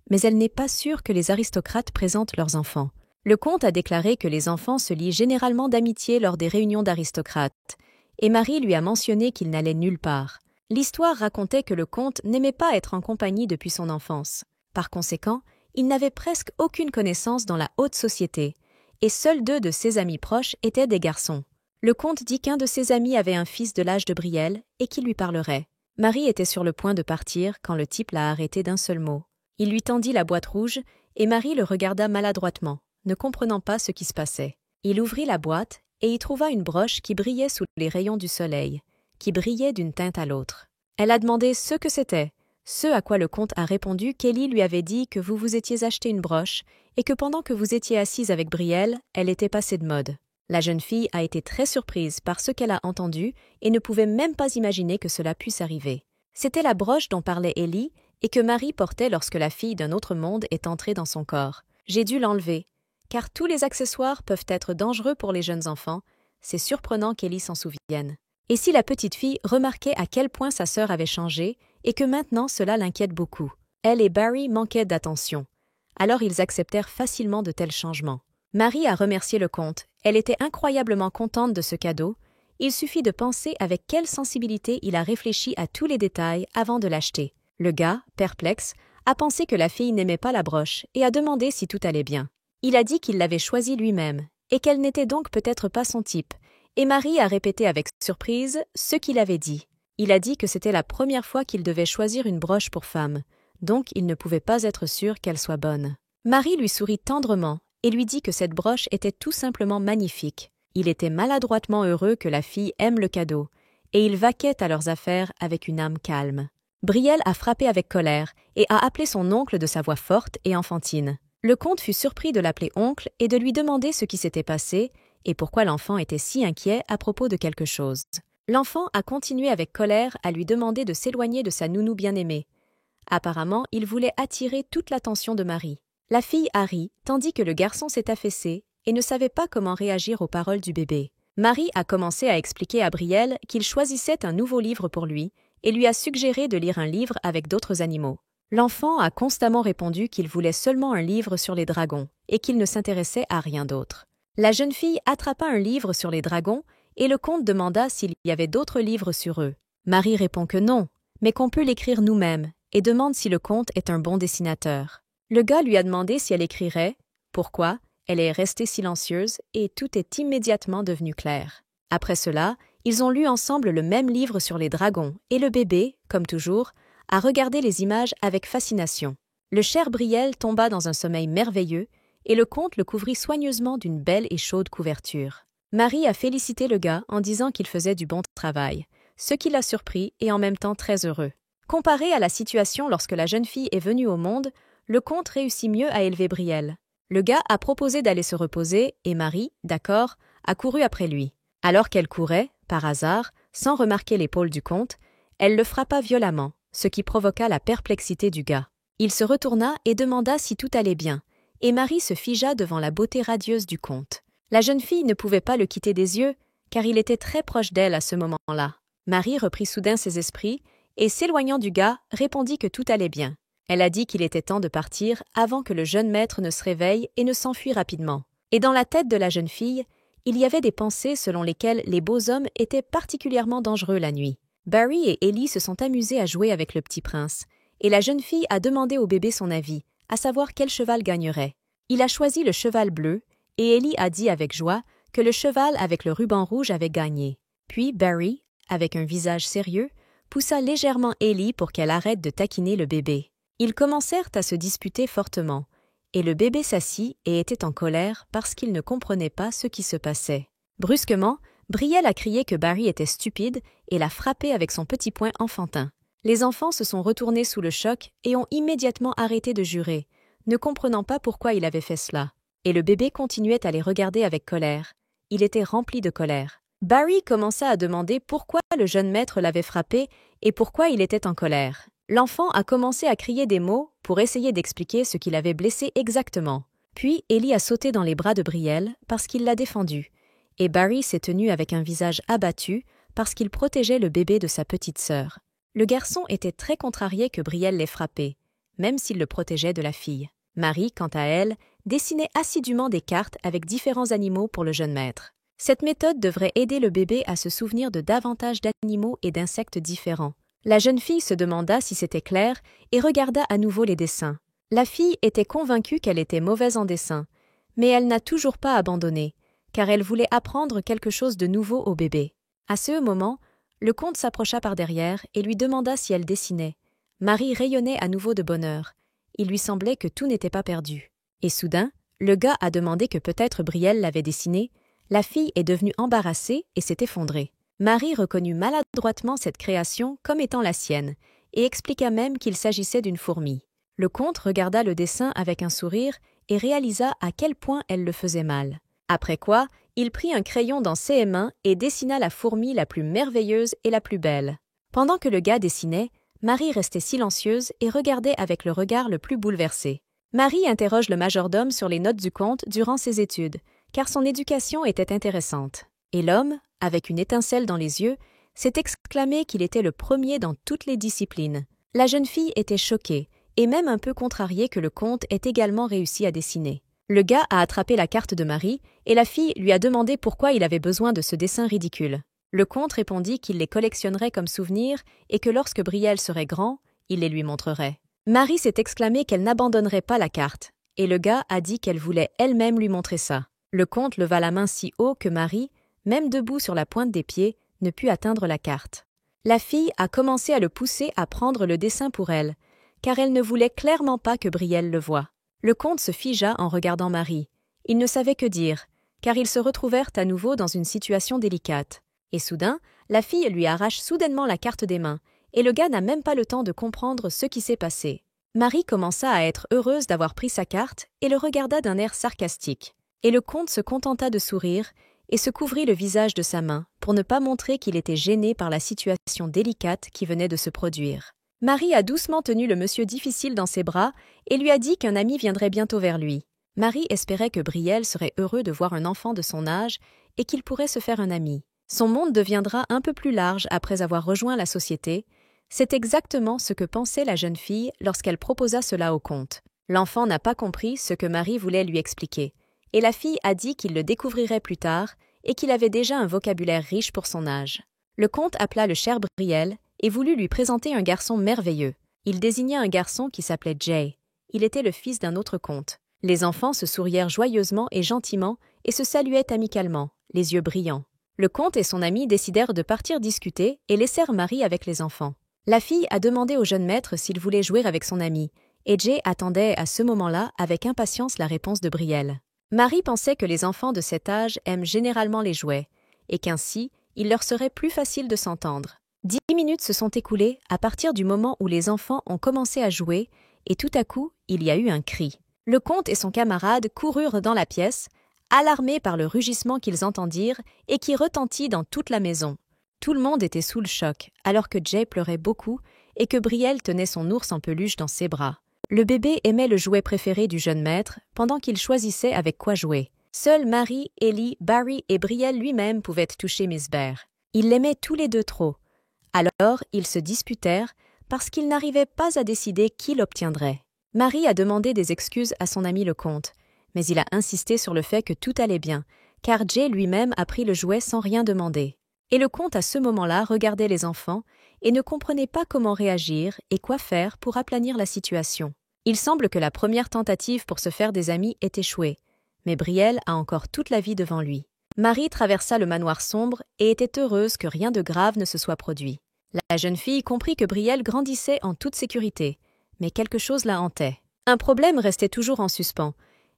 mais elle n'est pas sûre que les aristocrates présentent leurs enfants. Le comte a déclaré que les enfants se lient généralement d'amitié lors des réunions d'aristocrates, et Marie lui a mentionné qu'il n'allait nulle part. L'histoire racontait que le comte n'aimait pas être en compagnie depuis son enfance. Par conséquent, il n'avait presque aucune connaissance dans la haute société, et seuls 2 de ses amis proches étaient des garçons. Le comte dit qu'un de ses amis avait un fils de l'âge de Brielle et qui lui parlerait. Marie était sur le point de partir quand le type l'a arrêté d'un seul mot. Il lui tendit la boîte rouge et Marie le regarda maladroitement, ne comprenant pas ce qui se passait. Il ouvrit la boîte et y trouva une broche qui brillait sous les rayons du soleil, qui brillait d'une teinte à l'autre. Elle a demandé ce que c'était, ce à quoi le comte a répondu qu'Élie lui avait dit que vous vous étiez acheté une broche et que pendant que vous étiez assise avec Brielle, elle était passée de mode. La jeune fille a été très surprise par ce qu'elle a entendu et ne pouvait même pas imaginer que cela puisse arriver. C'était la broche dont parlait Élie et que Marie portait lorsque la fille d'un autre monde est entrée dans son corps. J'ai dû l'enlever, car tous les accessoires peuvent être dangereux pour les jeunes enfants. C'est surprenant qu'Élie s'en souvienne. Et si la petite fille remarquait à quel point sa sœur avait changé et que maintenant cela l'inquiète beaucoup. Elle et Barry manquaient d'attention. Alors ils acceptèrent facilement de tels changements. Marie a remercié le comte. Elle était incroyablement contente de ce cadeau. Il suffit de penser avec quelle sensibilité il a réfléchi à tous les détails avant de l'acheter. Le gars, perplexe, a pensé que la fille n'aimait pas la broche et a demandé si tout allait bien. Il a dit qu'il l'avait choisie lui-même et qu'elle n'était donc peut-être pas son type. Et Marie a répété avec surprise ce qu'il avait dit. Il a dit que c'était la première fois qu'il devait choisir une broche pour femme, donc il ne pouvait pas être sûr qu'elle soit bonne. Marie lui sourit tendrement et lui dit que cette broche était tout simplement magnifique. Il était maladroitement heureux que la fille aime le cadeau, et ils vaquaient à leurs affaires avec une âme calme. Brielle a frappé avec colère et a appelé son oncle de sa voix forte et enfantine. Le comte fut surpris de l'appeler oncle et de lui demander ce qui s'était passé et pourquoi l'enfant était si inquiet à propos de quelque chose. L'enfant a continué avec colère à lui demander de s'éloigner de sa nounou bien-aimée. Apparemment, il voulait attirer toute l'attention de Marie. La fille a ri, tandis que le garçon s'est affaissé et ne savait pas comment réagir aux paroles du bébé. Marie a commencé à expliquer à Brielle qu'il choisissait un nouveau livre pour lui et lui a suggéré de lire un livre avec d'autres animaux. L'enfant a constamment répondu qu'il voulait seulement un livre sur les dragons et qu'il ne s'intéressait à rien d'autre. La jeune fille attrapa un livre sur les dragons et le comte demanda s'il y avait d'autres livres sur eux. Marie répond que non, mais qu'on peut l'écrire nous-mêmes et demande si le comte est un bon dessinateur. Le gars lui a demandé si elle écrirait, pourquoi, elle est restée silencieuse et tout est immédiatement devenu clair. Après cela, ils ont lu ensemble le même livre sur les dragons et le bébé, comme toujours, a regardé les images avec fascination. Le cher Brielle tomba dans un sommeil merveilleux et le comte le couvrit soigneusement d'une belle et chaude couverture. Marie a félicité le gars en disant qu'il faisait du bon travail, ce qui l'a surpris et en même temps très heureux. Comparé à la situation lorsque la jeune fille est venue au monde, le comte réussit mieux à élever Brielle. Le gars a proposé d'aller se reposer et Marie, d'accord, a couru après lui. Alors qu'elle courait, par hasard, sans remarquer l'épaule du comte, elle le frappa violemment, ce qui provoqua la perplexité du gars. Il se retourna et demanda si tout allait bien, et Marie se figea devant la beauté radieuse du comte. La jeune fille ne pouvait pas le quitter des yeux, car il était très proche d'elle à ce moment-là. Marie reprit soudain ses esprits et, s'éloignant du gars, répondit que tout allait bien. Elle a dit qu'il était temps de partir avant que le jeune maître ne se réveille et ne s'enfuit rapidement. Et dans la tête de la jeune fille, il y avait des pensées selon lesquelles les beaux hommes étaient particulièrement dangereux la nuit. Barry et Ellie se sont amusés à jouer avec le petit prince, et la jeune fille a demandé au bébé son avis, à savoir quel cheval gagnerait. Il a choisi le cheval bleu, et Ellie a dit avec joie que le cheval avec le ruban rouge avait gagné. Puis Barry, avec un visage sérieux, poussa légèrement Ellie pour qu'elle arrête de taquiner le bébé. Ils commencèrent à se disputer fortement, et le bébé s'assit et était en colère parce qu'il ne comprenait pas ce qui se passait. Brusquement, Brielle a crié que Barry était stupide et l'a frappé avec son petit poing enfantin. Les enfants se sont retournés sous le choc et ont immédiatement arrêté de jurer, ne comprenant pas pourquoi il avait fait cela. Et le bébé continuait à les regarder avec colère. Il était rempli de colère. Barry commença à demander pourquoi le jeune maître l'avait frappé et pourquoi il était en colère. L'enfant a commencé à crier des mots pour essayer d'expliquer ce qui l'avait blessé exactement. Puis Ellie a sauté dans les bras de Brielle parce qu'il l'a défendue, et Barry s'est tenu avec un visage abattu parce qu'il protégeait le bébé de sa petite sœur. Le garçon était très contrarié que Brielle l'ait frappé, même s'il le protégeait de la fille. Marie, quant à elle, dessinait assidûment des cartes avec différents animaux pour le jeune maître. Cette méthode devrait aider le bébé à se souvenir de davantage d'animaux et d'insectes différents. La jeune fille se demanda si c'était clair et regarda à nouveau les dessins. La fille était convaincue qu'elle était mauvaise en dessin, Mais elle n'a toujours pas abandonné, car elle voulait apprendre quelque chose de nouveau au bébé. À ce moment, le comte s'approcha par derrière et lui demanda si elle dessinait. Marie rayonnait à nouveau de bonheur. Il lui semblait que tout n'était pas perdu. Et soudain, le gars a demandé que peut-être Brielle l'avait dessiné. La fille est devenue embarrassée et s'est effondrée. Marie reconnut maladroitement cette création comme étant la sienne et expliqua même qu'il s'agissait d'une fourmi. Le comte regarda le dessin avec un sourire et réalisa à quel point elle le faisait mal. Après quoi, il prit un crayon dans ses mains et dessina la fourmi la plus merveilleuse et la plus belle. Pendant que le gars dessinait, Marie restait silencieuse et regardait avec le regard le plus bouleversé. Marie interroge le majordome sur les notes du comte durant ses études, car son éducation était intéressante. Et l'homme, avec une étincelle dans les yeux, s'est exclamé qu'il était le premier dans toutes les disciplines. La jeune fille était choquée, et même un peu contrariée que le comte ait également réussi à dessiner. Le gars a attrapé la carte de Marie, et la fille lui a demandé pourquoi il avait besoin de ce dessin ridicule. Le comte répondit qu'il les collectionnerait comme souvenirs et que lorsque Brielle serait grand, il les lui montrerait. Marie s'est exclamée qu'elle n'abandonnerait pas la carte, et le gars a dit qu'elle voulait elle-même lui montrer ça. Le comte leva la main si haut que Marie, même debout sur la pointe des pieds, ne put atteindre la carte. La fille a commencé à le pousser à prendre le dessin pour elle, car elle ne voulait clairement pas que Brielle le voie. Le comte se figea en regardant Marie. Il ne savait que dire, car ils se retrouvèrent à nouveau dans une situation délicate. Et soudain, la fille lui arrache soudainement la carte des mains, et le gars n'a même pas le temps de comprendre ce qui s'est passé. Marie commença à être heureuse d'avoir pris sa carte et le regarda d'un air sarcastique. Et le comte se contenta de sourire et se couvrit le visage de sa main pour ne pas montrer qu'il était gêné par la situation délicate qui venait de se produire. Marie a doucement tenu le monsieur difficile dans ses bras et lui a dit qu'un ami viendrait bientôt vers lui. Marie espérait que Brielle serait heureux de voir un enfant de son âge et qu'il pourrait se faire un ami. Son monde deviendra un peu plus large après avoir rejoint la société. C'est exactement ce que pensait la jeune fille lorsqu'elle proposa cela au comte. L'enfant n'a pas compris ce que Marie voulait lui expliquer, et la fille a dit qu'il le découvrirait plus tard et qu'il avait déjà un vocabulaire riche pour son âge. Le comte appela le cher Brielle et voulut lui présenter un garçon merveilleux. Il désigna un garçon qui s'appelait Jay. Il était le fils d'un autre comte. Les enfants se sourièrent joyeusement et gentiment et se saluaient amicalement, les yeux brillants. Le comte et son ami décidèrent de partir discuter et laissèrent Marie avec les enfants. La fille a demandé au jeune maître s'il voulait jouer avec son ami, et Jay attendait à ce moment-là avec impatience la réponse de Brielle. Marie pensait que les enfants de cet âge aiment généralement les jouets, et qu'ainsi, il leur serait plus facile de s'entendre. 10 minutes se sont écoulées à partir du moment où les enfants ont commencé à jouer, et tout à coup, il y a eu un cri. Le comte et son camarade coururent dans la pièce, alarmés par le rugissement qu'ils entendirent et qui retentit dans toute la maison. Tout le monde était sous le choc, alors que Jay pleurait beaucoup et que Brielle tenait son ours en peluche dans ses bras. Le bébé aimait le jouet préféré du jeune maître pendant qu'il choisissait avec quoi jouer. Seuls Marie, Ellie, Barry et Brielle lui-même pouvaient toucher Miss Bear. Ils l'aimaient tous les deux trop. Alors, ils se disputèrent parce qu'ils n'arrivaient pas à décider qui l'obtiendrait. Marie a demandé des excuses à son ami le comte, mais il a insisté sur le fait que tout allait bien, car Jay lui-même a pris le jouet sans rien demander. Et le comte à ce moment-là regardait les enfants et ne comprenait pas comment réagir et quoi faire pour aplanir la situation. Il semble que la première tentative pour se faire des amis ait échoué, mais Brielle a encore toute la vie devant lui. Marie traversa le manoir sombre et était heureuse que rien de grave ne se soit produit. La jeune fille comprit que Brielle grandissait en toute sécurité, mais quelque chose la hantait. Un problème restait toujours en suspens,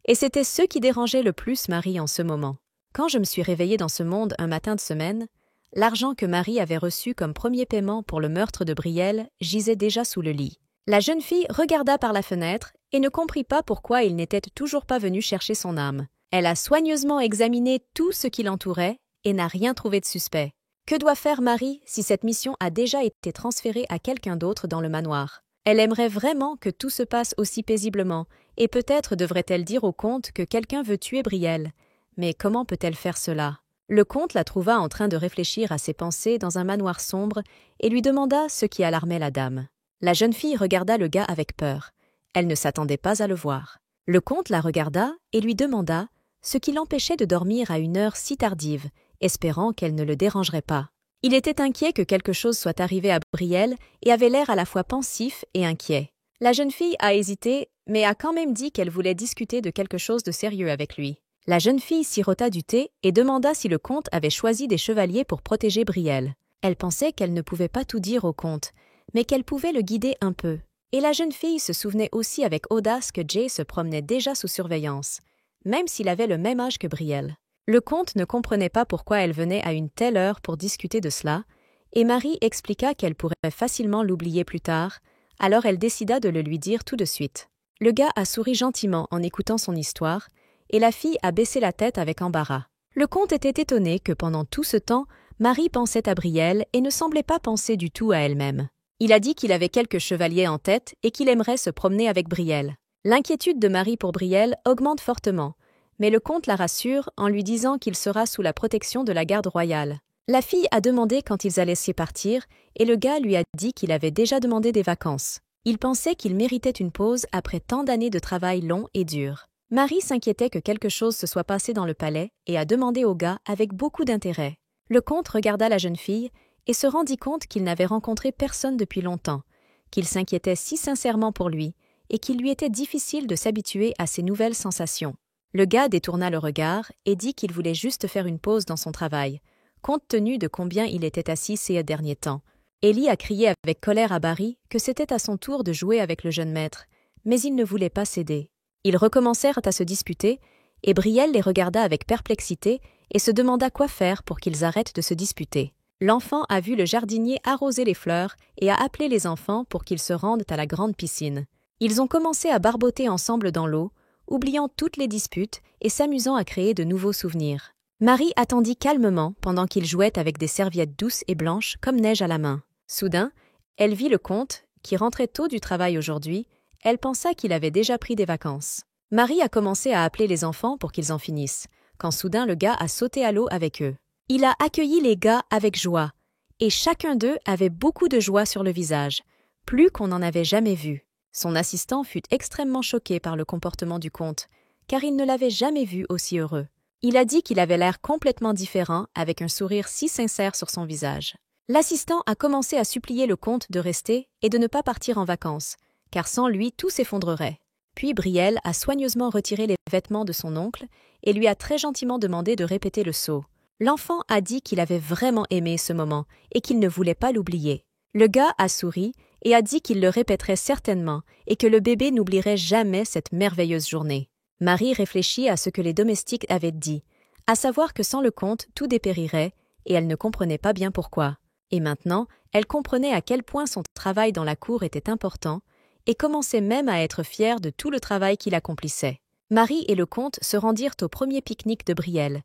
et c'était ce qui dérangeait le plus Marie en ce moment. Quand je me suis réveillée dans ce monde un matin de semaine, l'argent que Marie avait reçu comme premier paiement pour le meurtre de Brielle gisait déjà sous le lit. La jeune fille regarda par la fenêtre et ne comprit pas pourquoi il n'était toujours pas venu chercher son âme. Elle a soigneusement examiné tout ce qui l'entourait et n'a rien trouvé de suspect. Que doit faire Marie si cette mission a déjà été transférée à quelqu'un d'autre dans le manoir? Elle aimerait vraiment que tout se passe aussi paisiblement, et peut-être devrait-elle dire au comte que quelqu'un veut tuer Brielle. Mais comment peut-elle faire cela? Le comte la trouva en train de réfléchir à ses pensées dans un manoir sombre et lui demanda ce qui alarmait la dame. La jeune fille regarda le gars avec peur. Elle ne s'attendait pas à le voir. Le comte la regarda et lui demanda ce qui l'empêchait de dormir à une heure si tardive, espérant qu'elle ne le dérangerait pas. Il était inquiet que quelque chose soit arrivé à Brielle et avait l'air à la fois pensif et inquiet. La jeune fille a hésité, mais a quand même dit qu'elle voulait discuter de quelque chose de sérieux avec lui. La jeune fille sirota du thé et demanda si le comte avait choisi des chevaliers pour protéger Brielle. Elle pensait qu'elle ne pouvait pas tout dire au comte, mais qu'elle pouvait le guider un peu. Et la jeune fille se souvenait aussi avec audace que Jay se promenait déjà sous surveillance, même s'il avait le même âge que Brielle. Le comte ne comprenait pas pourquoi elle venait à une telle heure pour discuter de cela, et Marie expliqua qu'elle pourrait facilement l'oublier plus tard, alors elle décida de le lui dire tout de suite. Le gars a souri gentiment en écoutant son histoire, et la fille a baissé la tête avec embarras. Le comte était étonné que pendant tout ce temps, Marie pensait à Brielle et ne semblait pas penser du tout à elle-même. Il a dit qu'il avait quelques chevaliers en tête et qu'il aimerait se promener avec Brielle. L'inquiétude de Marie pour Brielle augmente fortement, mais le comte la rassure en lui disant qu'il sera sous la protection de la garde royale. La fille a demandé quand ils allaient s'y partir et le gars lui a dit qu'il avait déjà demandé des vacances. Il pensait qu'il méritait une pause après tant d'années de travail long et dur. Marie s'inquiétait que quelque chose se soit passé dans le palais et a demandé au gars avec beaucoup d'intérêt. Le comte regarda la jeune fille et se rendit compte qu'il n'avait rencontré personne depuis longtemps, qu'il s'inquiétait si sincèrement pour lui et qu'il lui était difficile de s'habituer à ces nouvelles sensations. Le gars détourna le regard et dit qu'il voulait juste faire une pause dans son travail, compte tenu de combien il était assis ces derniers temps. Ellie a crié avec colère à Barry que c'était à son tour de jouer avec le jeune maître, mais il ne voulait pas céder. Ils recommencèrent à se disputer, et Brielle les regarda avec perplexité et se demanda quoi faire pour qu'ils arrêtent de se disputer. L'enfant a vu le jardinier arroser les fleurs et a appelé les enfants pour qu'ils se rendent à la grande piscine. Ils ont commencé à barboter ensemble dans l'eau, oubliant toutes les disputes et s'amusant à créer de nouveaux souvenirs. Marie attendit calmement pendant qu'ils jouaient avec des serviettes douces et blanches comme neige à la main. Soudain, elle vit le comte, qui rentrait tôt du travail aujourd'hui. Elle pensa qu'il avait déjà pris des vacances. Marie a commencé à appeler les enfants pour qu'ils en finissent, quand soudain le gars a sauté à l'eau avec eux. Il a accueilli les gars avec joie, et chacun d'eux avait beaucoup de joie sur le visage, plus qu'on n'en avait jamais vu. Son assistant fut extrêmement choqué par le comportement du comte, car il ne l'avait jamais vu aussi heureux. Il a dit qu'il avait l'air complètement différent, avec un sourire si sincère sur son visage. L'assistant a commencé à supplier le comte de rester et de ne pas partir en vacances, car sans lui tout s'effondrerait. Puis Brielle a soigneusement retiré les vêtements de son oncle et lui a très gentiment demandé de répéter le saut. L'enfant a dit qu'il avait vraiment aimé ce moment et qu'il ne voulait pas l'oublier. Le gars a souri et a dit qu'il le répéterait certainement et que le bébé n'oublierait jamais cette merveilleuse journée. Marie réfléchit à ce que les domestiques avaient dit, à savoir que sans le comte tout dépérirait, et elle ne comprenait pas bien pourquoi. Et maintenant, elle comprenait à quel point son travail dans la cour était important et commençait même à être fière de tout le travail qu'il accomplissait. Marie et le comte se rendirent au premier pique-nique de Brielle,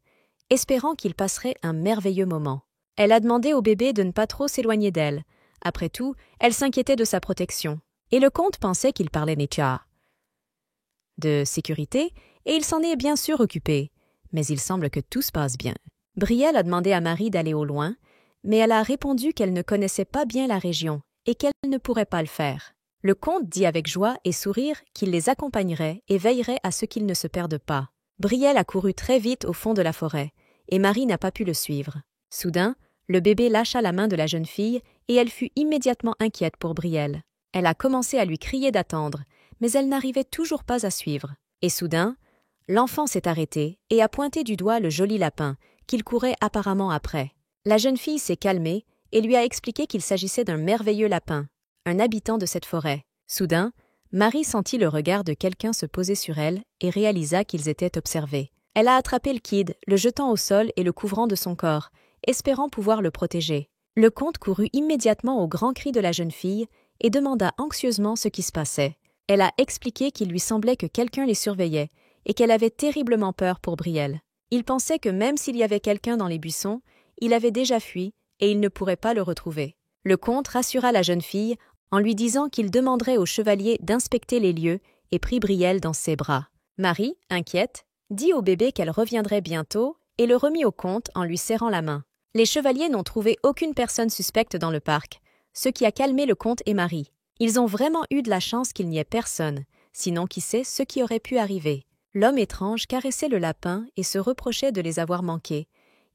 espérant qu'ils passeraient un merveilleux moment. Elle a demandé au bébé de ne pas trop s'éloigner d'elle. Après tout, elle s'inquiétait de sa protection. Et le comte pensait qu'il parlait de sécurité, et il s'en est bien sûr occupé. Mais il semble que tout se passe bien. Brielle a demandé à Marie d'aller au loin, mais elle a répondu qu'elle ne connaissait pas bien la région et qu'elle ne pourrait pas le faire. Le comte dit avec joie et sourire qu'il les accompagnerait et veillerait à ce qu'ils ne se perdent pas. Brielle a couru très vite au fond de la forêt, et Marie n'a pas pu le suivre. Soudain, le bébé lâcha la main de la jeune fille et elle fut immédiatement inquiète pour Brielle. Elle a commencé à lui crier d'attendre, mais elle n'arrivait toujours pas à suivre. Et soudain, l'enfant s'est arrêté et a pointé du doigt le joli lapin, qu'il courait apparemment après. La jeune fille s'est calmée et lui a expliqué qu'il s'agissait d'un merveilleux lapin, un habitant de cette forêt. Soudain, Marie sentit le regard de quelqu'un se poser sur elle et réalisa qu'ils étaient observés. Elle a attrapé le kid, le jetant au sol et le couvrant de son corps, espérant pouvoir le protéger. Le comte courut immédiatement au grand cri de la jeune fille et demanda anxieusement ce qui se passait. Elle a expliqué qu'il lui semblait que quelqu'un les surveillait et qu'elle avait terriblement peur pour Brielle. Il pensait que même s'il y avait quelqu'un dans les buissons, il avait déjà fui et il ne pourrait pas le retrouver. Le comte rassura la jeune fille en lui disant qu'il demanderait au chevalier d'inspecter les lieux et prit Brielle dans ses bras. Marie, inquiète, dit au bébé qu'elle reviendrait bientôt et le remit au comte en lui serrant la main. Les chevaliers n'ont trouvé aucune personne suspecte dans le parc, ce qui a calmé le comte et Marie. Ils ont vraiment eu de la chance qu'il n'y ait personne, sinon qui sait ce qui aurait pu arriver. L'homme étrange caressait le lapin et se reprochait de les avoir manqués.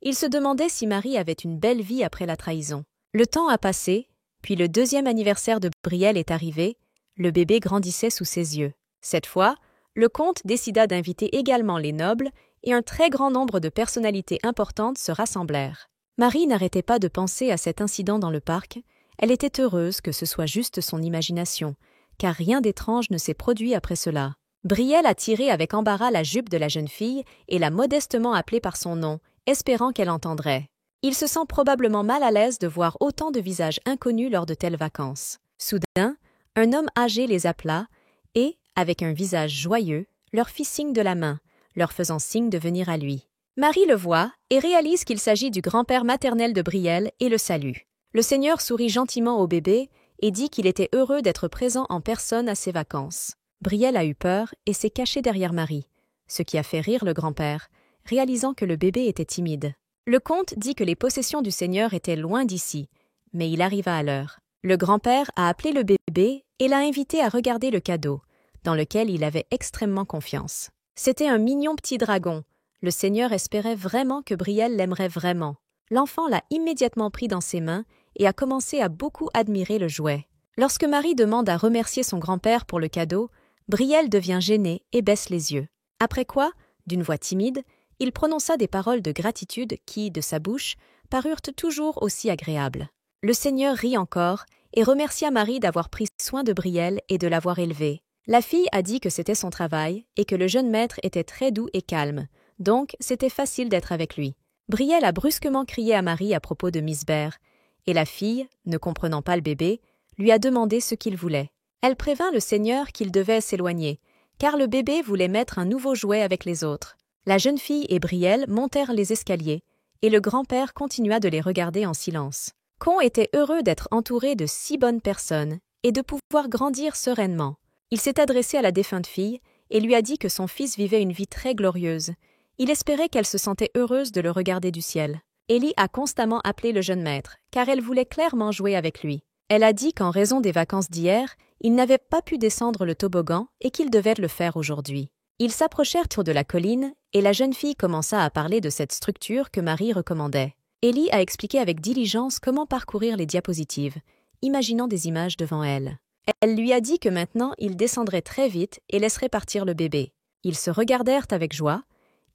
Il se demandait si Marie avait une belle vie après la trahison. Le temps a passé, puis le 2e anniversaire de Brielle est arrivé, Le bébé grandissait sous ses yeux. Cette fois, le comte décida d'inviter également les nobles et un très grand nombre de personnalités importantes se rassemblèrent. Marie n'arrêtait pas de penser à cet incident dans le parc. Elle était heureuse que ce soit juste son imagination, car rien d'étrange ne s'est produit après cela. Brielle a tiré avec embarras la jupe de la jeune fille et l'a modestement appelée par son nom, espérant qu'elle entendrait. Il se sent probablement mal à l'aise de voir autant de visages inconnus lors de telles vacances. Soudain, un homme âgé les appela et, avec un visage joyeux, leur fit signe de la main, leur faisant signe de venir à lui. Marie le voit et réalise qu'il s'agit du grand-père maternel de Brielle et le salue. Le seigneur sourit gentiment au bébé et dit qu'il était heureux d'être présent en personne à ses vacances. Brielle a eu peur et s'est cachée derrière Marie, ce qui a fait rire le grand-père, réalisant que le bébé était timide. Le comte dit que les possessions du seigneur étaient loin d'ici, mais il arriva à l'heure. Le grand-père a appelé le bébé et l'a invité à regarder le cadeau, dans lequel il avait extrêmement confiance. C'était un mignon petit dragon. Le seigneur espérait vraiment que Brielle l'aimerait vraiment. L'enfant l'a immédiatement pris dans ses mains et a commencé à beaucoup admirer le jouet. Lorsque Marie demande à remercier son grand-père pour le cadeau, Brielle devient gêné et baisse les yeux. Après quoi, d'une voix timide, il prononça des paroles de gratitude qui, de sa bouche, parurent toujours aussi agréables. Le seigneur rit encore et remercia Marie d'avoir pris soin de Brielle et de l'avoir élevée. La fille a dit que c'était son travail et que le jeune maître était très doux et calme, donc c'était facile d'être avec lui. Brielle a brusquement crié à Marie à propos de Miss Bear, et la fille, ne comprenant pas le bébé, lui a demandé ce qu'il voulait. Elle prévint le seigneur qu'il devait s'éloigner, car le bébé voulait mettre un nouveau jouet avec les autres. La jeune fille et Brielle montèrent les escaliers, et le grand-père continua de les regarder en silence. Con était heureux d'être entouré de si bonnes personnes et de pouvoir grandir sereinement. Il s'est adressé à la défunte fille et lui a dit que son fils vivait une vie très glorieuse. Il espérait qu'elle se sentait heureuse de le regarder du ciel. Ellie a constamment appelé le jeune maître, car elle voulait clairement jouer avec lui. Elle a dit qu'en raison des vacances d'hier, il n'avait pas pu descendre le toboggan et qu'il devait le faire aujourd'hui. Ils s'approchèrent de la colline et la jeune fille commença à parler de cette structure que Marie recommandait. Ellie a expliqué avec diligence comment parcourir les diapositives, imaginant des images devant elle. Elle lui a dit que maintenant ils descendraient très vite et laisseraient partir le bébé. Ils se regardèrent avec joie,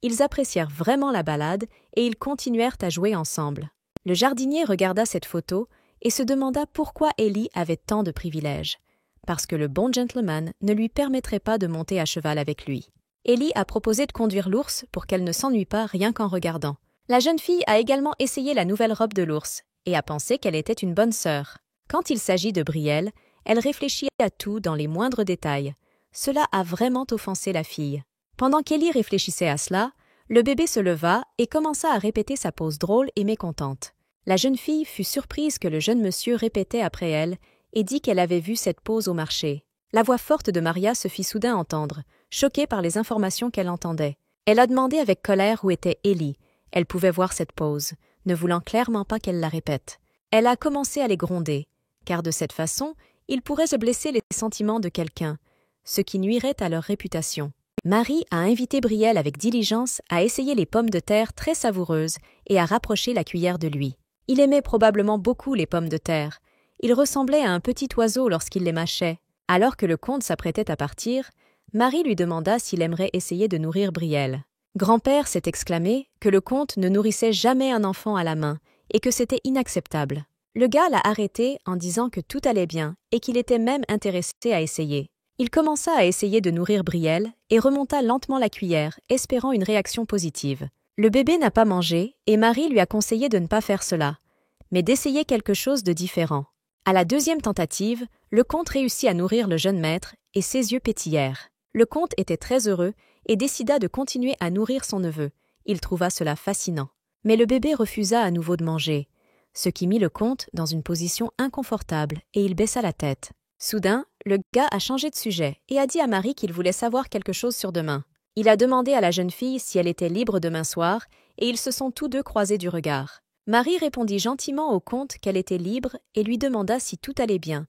ils apprécièrent vraiment la balade et ils continuèrent à jouer ensemble. Le jardinier regarda cette photo et se demanda pourquoi Ellie avait tant de privilèges. Parce que le bon gentleman ne lui permettrait pas de monter à cheval avec lui. Ellie a proposé de conduire l'ours pour qu'elle ne s'ennuie pas rien qu'en regardant. La jeune fille a également essayé la nouvelle robe de l'ours et a pensé qu'elle était une bonne sœur. Quand il s'agit de Brielle, elle réfléchit à tout dans les moindres détails. Cela a vraiment offensé la fille. Pendant qu'Ellie réfléchissait à cela, le bébé se leva et commença à répéter sa pose drôle et mécontente. La jeune fille fut surprise que le jeune monsieur répétait après elle et dit qu'elle avait vu cette pose au marché. La voix forte de Maria se fit soudain entendre, choquée par les informations qu'elle entendait. Elle a demandé avec colère où était Ellie. Elle pouvait voir cette pose, ne voulant clairement pas qu'elle la répète. Elle a commencé à les gronder, car de cette façon, ils pourraient se blesser les sentiments de quelqu'un, ce qui nuirait à leur réputation. Marie a invité Brielle avec diligence à essayer les pommes de terre très savoureuses et à rapprocher la cuillère de lui. Il aimait probablement beaucoup les pommes de terre. Il ressemblait à un petit oiseau lorsqu'il les mâchait. Alors que le comte s'apprêtait à partir, Marie lui demanda s'il aimerait essayer de nourrir Brielle. Grand-père s'est exclamé que le comte ne nourrissait jamais un enfant à la main et que c'était inacceptable. Le gars l'a arrêté en disant que tout allait bien et qu'il était même intéressé à essayer. Il commença à essayer de nourrir Brielle et remonta lentement la cuillère, espérant une réaction positive. Le bébé n'a pas mangé et Marie lui a conseillé de ne pas faire cela, mais d'essayer quelque chose de différent. À la deuxième tentative, le comte réussit à nourrir le jeune maître et ses yeux pétillèrent. Le comte était très heureux et décida de continuer à nourrir son neveu. Il trouva cela fascinant. Mais le bébé refusa à nouveau de manger, ce qui mit le comte dans une position inconfortable et il baissa la tête. Soudain, le gars a changé de sujet et a dit à Marie qu'il voulait savoir quelque chose sur demain. Il a demandé à la jeune fille si elle était libre demain soir et ils se sont tous deux croisés du regard. Marie répondit gentiment au comte qu'elle était libre et lui demanda si tout allait bien,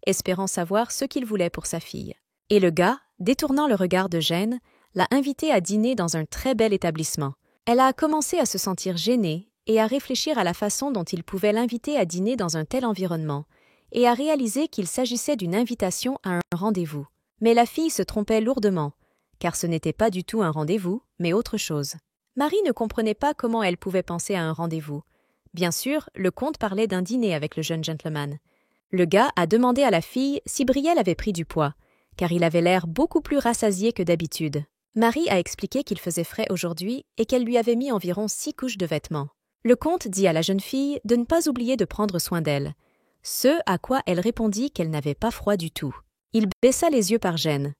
espérant savoir ce qu'il voulait pour sa fille. Et le gars, détournant le regard de gêne, l'a invitée à dîner dans un très bel établissement. Elle a commencé à se sentir gênée et à réfléchir à la façon dont il pouvait l'inviter à dîner dans un tel environnement, et a réalisé qu'il s'agissait d'une invitation à un rendez-vous. Mais la fille se trompait lourdement, car ce n'était pas du tout un rendez-vous, mais autre chose. Marie ne comprenait pas comment elle pouvait penser à un rendez-vous. Bien sûr, le comte parlait d'un dîner avec le jeune gentleman. Le gars a demandé à la fille si Brielle avait pris du poids, car il avait l'air beaucoup plus rassasié que d'habitude. Marie a expliqué qu'il faisait frais aujourd'hui et qu'elle lui avait mis environ 6 couches de vêtements. Le comte dit à la jeune fille de ne pas oublier de prendre soin d'elle, ce à quoi elle répondit qu'elle n'avait pas froid du tout. Il baissa les yeux par gêne.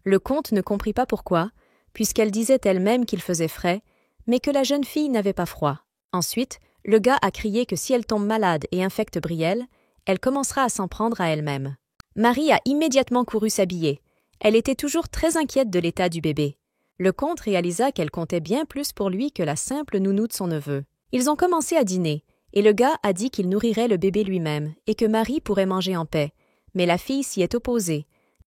Le comte ne comprit pas pourquoi, puisqu'elle disait elle-même qu'il faisait frais, mais que la jeune fille n'avait pas froid. Ensuite, le gars a crié que si elle tombe malade et infecte Brielle, elle commencera à s'en prendre à elle-même. Marie a immédiatement couru s'habiller. Elle était toujours très inquiète de l'état du bébé. Le comte réalisa qu'elle comptait bien plus pour lui que la simple nounou de son neveu. Ils ont commencé à dîner, et le gars a dit qu'il nourrirait le bébé lui-même et que Marie pourrait manger en paix, mais la fille s'y est opposée,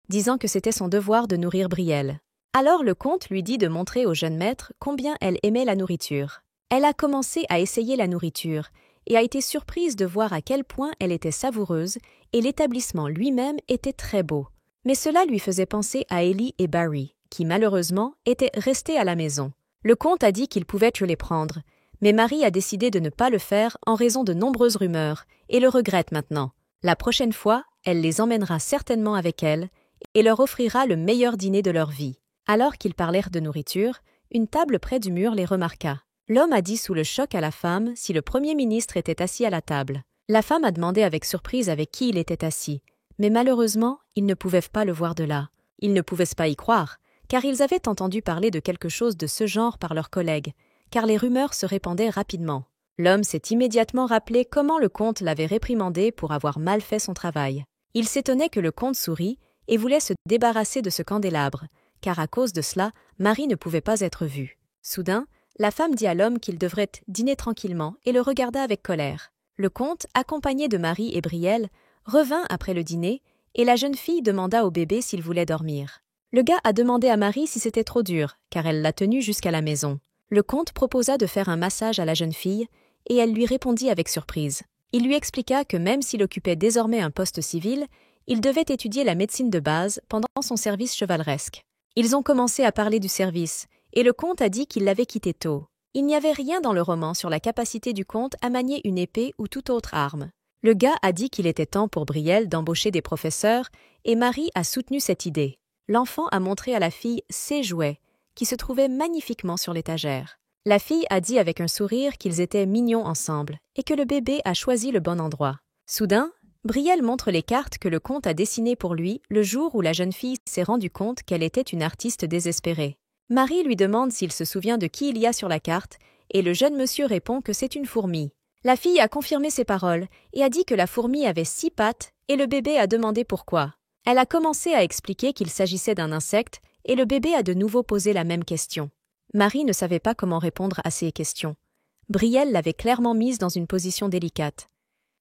disant que c'était son devoir de nourrir Brielle. Alors le comte lui dit de montrer au jeune maître combien elle aimait la nourriture. Elle a commencé à essayer la nourriture et a été surprise de voir à quel point elle était savoureuse et l'établissement lui-même était très beau. Mais cela lui faisait penser à Ellie et Barry, qui malheureusement étaient restés à la maison. Le comte a dit qu'il pouvait les prendre, mais Marie a décidé de ne pas le faire en raison de nombreuses rumeurs et le regrette maintenant. La prochaine fois, elle les emmènera certainement avec elle et leur offrira le meilleur dîner de leur vie. Alors qu'ils parlèrent de nourriture, une table près du mur les remarqua. L'homme a dit sous le choc à la femme si le Premier ministre était assis à la table. La femme a demandé avec surprise avec qui il était assis, mais malheureusement, ils ne pouvaient pas le voir de là. Ils ne pouvaient pas y croire, car ils avaient entendu parler de quelque chose de ce genre par leurs collègues, car les rumeurs se répandaient rapidement. L'homme s'est immédiatement rappelé comment le comte l'avait réprimandé pour avoir mal fait son travail. Il s'étonnait que le comte sourit et voulait se débarrasser de ce candélabre, car à cause de cela, Marie ne pouvait pas être vue. Soudain, la femme dit à l'homme qu'il devrait dîner tranquillement et le regarda avec colère. Le comte, accompagné de Marie et Brielle, revint après le dîner et la jeune fille demanda au bébé s'il voulait dormir. Le gars a demandé à Marie si c'était trop dur, car elle l'a tenu jusqu'à la maison. Le comte proposa de faire un massage à la jeune fille et elle lui répondit avec surprise. Il lui expliqua que même s'il occupait désormais un poste civil, il devait étudier la médecine de base pendant son service chevaleresque. Ils ont commencé à parler du service, et le comte a dit qu'il l'avait quitté tôt. Il n'y avait rien dans le roman sur la capacité du comte à manier une épée ou toute autre arme. Le gars a dit qu'il était temps pour Brielle d'embaucher des professeurs, et Marie a soutenu cette idée. L'enfant a montré à la fille ses jouets, qui se trouvaient magnifiquement sur l'étagère. La fille a dit avec un sourire qu'ils étaient mignons ensemble, et que le bébé a choisi le bon endroit. Soudain, Brielle montre les cartes que le comte a dessinées pour lui le jour où la jeune fille s'est rendue compte qu'elle était une artiste désespérée. Marie lui demande s'il se souvient de qui il y a sur la carte, et le jeune monsieur répond que c'est une fourmi. La fille a confirmé ses paroles et a dit que la fourmi avait 6 pattes, et le bébé a demandé pourquoi. Elle a commencé à expliquer qu'il s'agissait d'un insecte, et le bébé a de nouveau posé la même question. Marie ne savait pas comment répondre à ces questions. Brielle l'avait clairement mise dans une position délicate.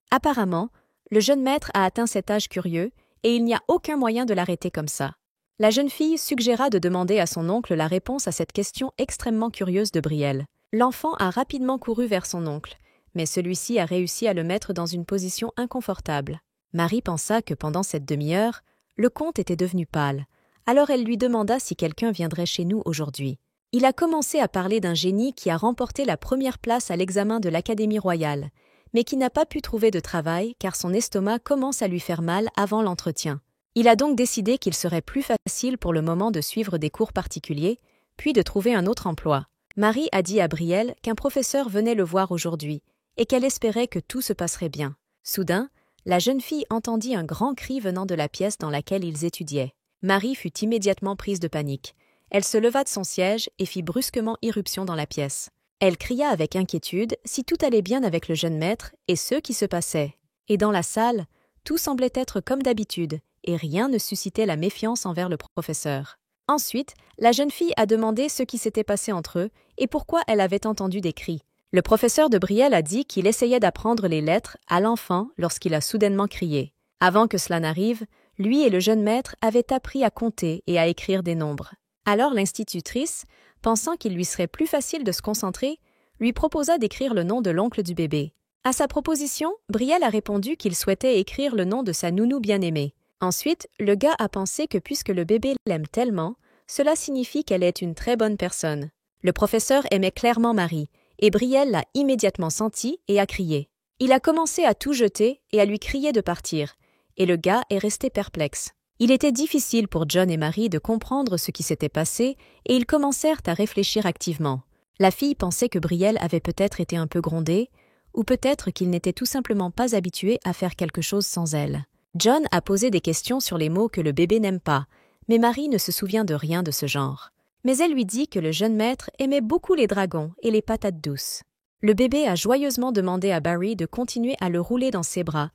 Apparemment, le jeune maître a atteint cet âge curieux, et il n'y a aucun moyen de l'arrêter comme ça. La jeune fille suggéra de demander à son oncle la réponse à cette question extrêmement curieuse de Brielle. L'enfant a rapidement couru vers son oncle, mais celui-ci a réussi à le mettre dans une position inconfortable. Marie pensa que pendant cette demi-heure, le comte était devenu pâle, alors elle lui demanda si quelqu'un viendrait chez nous aujourd'hui. Il a commencé à parler d'un génie qui a remporté la première place à l'examen de l'Académie royale, mais qui n'a pas pu trouver de travail car son estomac commence à lui faire mal avant l'entretien. Il a donc décidé qu'il serait plus facile pour le moment de suivre des cours particuliers, puis de trouver un autre emploi. Marie a dit à Brielle qu'un professeur venait le voir aujourd'hui, et qu'elle espérait que tout se passerait bien. Soudain, la jeune fille entendit un grand cri venant de la pièce dans laquelle ils étudiaient. Marie fut immédiatement prise de panique. Elle se leva de son siège et fit brusquement irruption dans la pièce. Elle cria avec inquiétude si tout allait bien avec le jeune maître et ce qui se passait. Et dans la salle, tout semblait être comme d'habitude, et rien ne suscitait la méfiance envers le professeur. Ensuite, la jeune fille a demandé ce qui s'était passé entre eux et pourquoi elle avait entendu des cris. Le professeur de Brielle a dit qu'il essayait d'apprendre les lettres à l'enfant lorsqu'il a soudainement crié. Avant que cela n'arrive, lui et le jeune maître avaient appris à compter et à écrire des nombres. Alors l'institutrice, pensant qu'il lui serait plus facile de se concentrer, lui proposa d'écrire le nom de l'oncle du bébé. À sa proposition, Brielle a répondu qu'il souhaitait écrire le nom de sa nounou bien-aimée. Ensuite, le gars a pensé que puisque le bébé l'aime tellement, cela signifie qu'elle est une très bonne personne. Le professeur aimait clairement Marie, et Brielle l'a immédiatement senti et a crié. Il a commencé à tout jeter et à lui crier de partir, et le gars est resté perplexe. Il était difficile pour John et Marie de comprendre ce qui s'était passé, et ils commencèrent à réfléchir activement. La fille pensait que Brielle avait peut-être été un peu grondée, ou peut-être qu'il n'était tout simplement pas habitué à faire quelque chose sans elle. John a posé des questions sur les mots que le bébé n'aime pas, mais Marie ne se souvient de rien de ce genre. Mais elle lui dit que le jeune maître aimait beaucoup les dragons et les patates douces. Le bébé a joyeusement demandé à Barry de continuer à le rouler dans ses bras,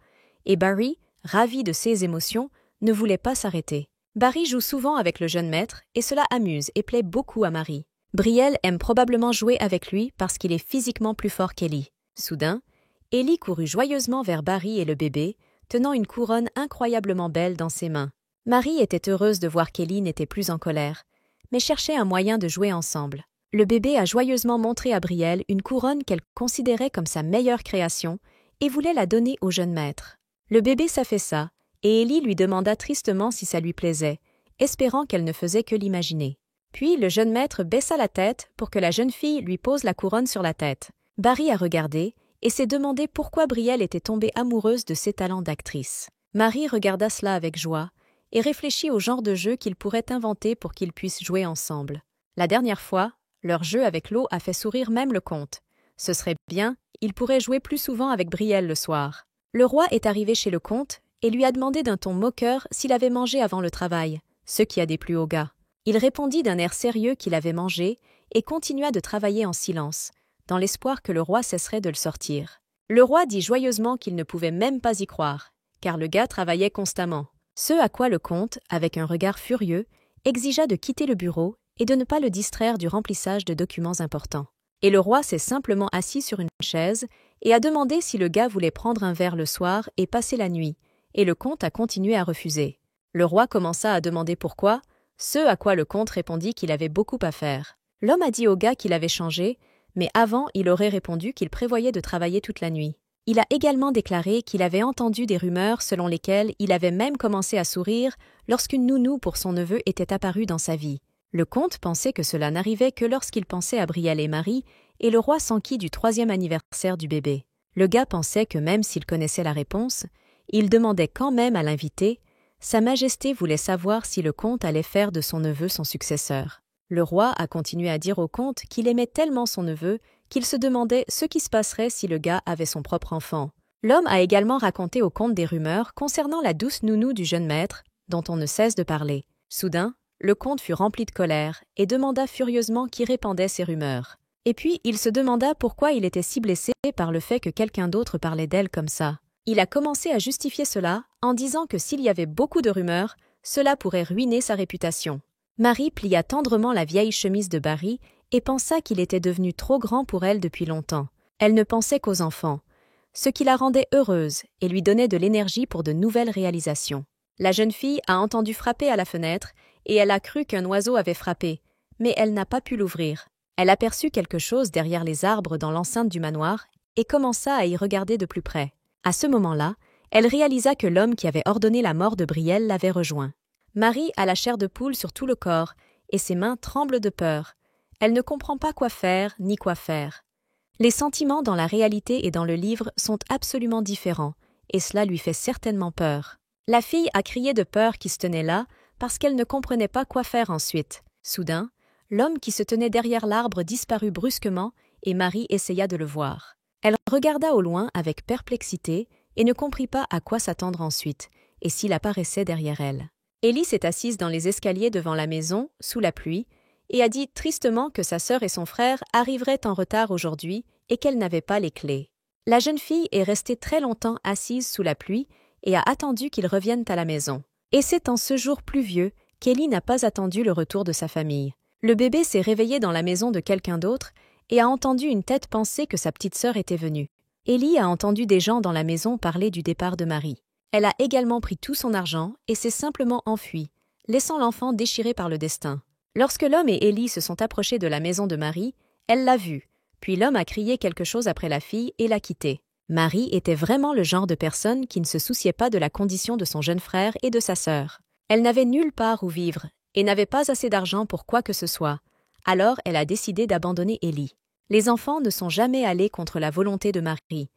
et Barry, ravi de ses émotions, ne voulait pas s'arrêter. Barry joue souvent avec le jeune maître, et cela amuse et plaît beaucoup à Marie. Brielle aime probablement jouer avec lui parce qu'il est physiquement plus fort qu'Ellie. Soudain, Ellie courut joyeusement vers Barry et le bébé, tenant une couronne incroyablement belle dans ses mains. Marie était heureuse de voir qu'Ellie n'était plus en colère, mais cherchait un moyen de jouer ensemble. Le bébé a joyeusement montré à Brielle une couronne qu'elle considérait comme sa meilleure création et voulait la donner au jeune maître. Le bébé s'affaissa, et Ellie lui demanda tristement si ça lui plaisait, espérant qu'elle ne faisait que l'imaginer. Puis le jeune maître baissa la tête pour que la jeune fille lui pose la couronne sur la tête. Barry a regardé et s'est demandé pourquoi Brielle était tombée amoureuse de ses talents d'actrice. Marie regarda cela avec joie et réfléchit au genre de jeu qu'ils pourraient inventer pour qu'ils puissent jouer ensemble. La dernière fois, leur jeu avec l'eau a fait sourire même le comte. Ce serait bien, il pourrait jouer plus souvent avec Brielle le soir. Le roi est arrivé chez le comte et lui a demandé d'un ton moqueur s'il avait mangé avant le travail, ce qui a déplu au gars. Il répondit d'un air sérieux qu'il avait mangé et continua de travailler en silence, dans l'espoir que le roi cesserait de le sortir. Le roi dit joyeusement qu'il ne pouvait même pas y croire, car le gars travaillait constamment. Ce à quoi le comte, avec un regard furieux, exigea de quitter le bureau et de ne pas le distraire du remplissage de documents importants. Et le roi s'est simplement assis sur une chaise et a demandé si le gars voulait prendre un verre le soir et passer la nuit, et le comte a continué à refuser. Le roi commença à demander pourquoi, ce à quoi le comte répondit qu'il avait beaucoup à faire. L'homme a dit au gars qu'il avait changé, mais avant il aurait répondu qu'il prévoyait de travailler toute la nuit. Il a également déclaré qu'il avait entendu des rumeurs selon lesquelles il avait même commencé à sourire lorsqu'une nounou pour son neveu était apparue dans sa vie. Le comte pensait que cela n'arrivait que lorsqu'il pensait à Brielle et Marie, et le roi s'enquit du 3e anniversaire du bébé. Le gars pensait que même s'il connaissait la réponse, il demandait quand même à l'invité. Sa Majesté voulait savoir si le comte allait faire de son neveu son successeur. Le roi a continué à dire au comte qu'il aimait tellement son neveu qu'il se demandait ce qui se passerait si le gars avait son propre enfant. L'homme a également raconté au comte des rumeurs concernant la douce nounou du jeune maître, dont on ne cesse de parler. Soudain, le comte fut rempli de colère et demanda furieusement qui répandait ces rumeurs. Et puis, il se demanda pourquoi il était si blessé par le fait que quelqu'un d'autre parlait d'elle comme ça. Il a commencé à justifier cela en disant que s'il y avait beaucoup de rumeurs, cela pourrait ruiner sa réputation. Marie plia tendrement la vieille chemise de Barry et pensa qu'il était devenu trop grand pour elle depuis longtemps. Elle ne pensait qu'aux enfants, ce qui la rendait heureuse et lui donnait de l'énergie pour de nouvelles réalisations. La jeune fille a entendu frapper à la fenêtre et elle a cru qu'un oiseau avait frappé, mais elle n'a pas pu l'ouvrir. Elle aperçut quelque chose derrière les arbres dans l'enceinte du manoir et commença à y regarder de plus près. À ce moment-là, elle réalisa que l'homme qui avait ordonné la mort de Brielle l'avait rejoint. Marie a la chair de poule sur tout le corps et ses mains tremblent de peur. Elle ne comprend pas quoi faire ni quoi faire. Les sentiments dans la réalité et dans le livre sont absolument différents, et cela lui fait certainement peur. La fille a crié de peur qui se tenait là parce qu'elle ne comprenait pas quoi faire ensuite. Soudain, l'homme qui se tenait derrière l'arbre disparut brusquement et Marie essaya de le voir. Elle regarda au loin avec perplexité et ne comprit pas à quoi s'attendre ensuite, et s'il apparaissait derrière elle. Ellie s'est assise dans les escaliers devant la maison, sous la pluie, et a dit tristement que sa sœur et son frère arriveraient en retard aujourd'hui et qu'elle n'avait pas les clés. La jeune fille est restée très longtemps assise sous la pluie et a attendu qu'ils reviennent à la maison. Et c'est en ce jour pluvieux qu'Ellie n'a pas attendu le retour de sa famille. Le bébé s'est réveillé dans la maison de quelqu'un d'autre et a entendu une tête penser que sa petite sœur était venue. Ellie a entendu des gens dans la maison parler du départ de Marie. Elle a également pris tout son argent et s'est simplement enfuie, laissant l'enfant déchiré par le destin. Lorsque l'homme et Ellie se sont approchés de la maison de Marie, elle l'a vue, puis l'homme a crié quelque chose après la fille et l'a quittée. Marie était vraiment le genre de personne qui ne se souciait pas de la condition de son jeune frère et de sa sœur. Elle n'avait nulle part où vivre et n'avait pas assez d'argent pour quoi que ce soit. Alors elle a décidé d'abandonner Élie. Les enfants ne sont jamais allés contre la volonté de Marie.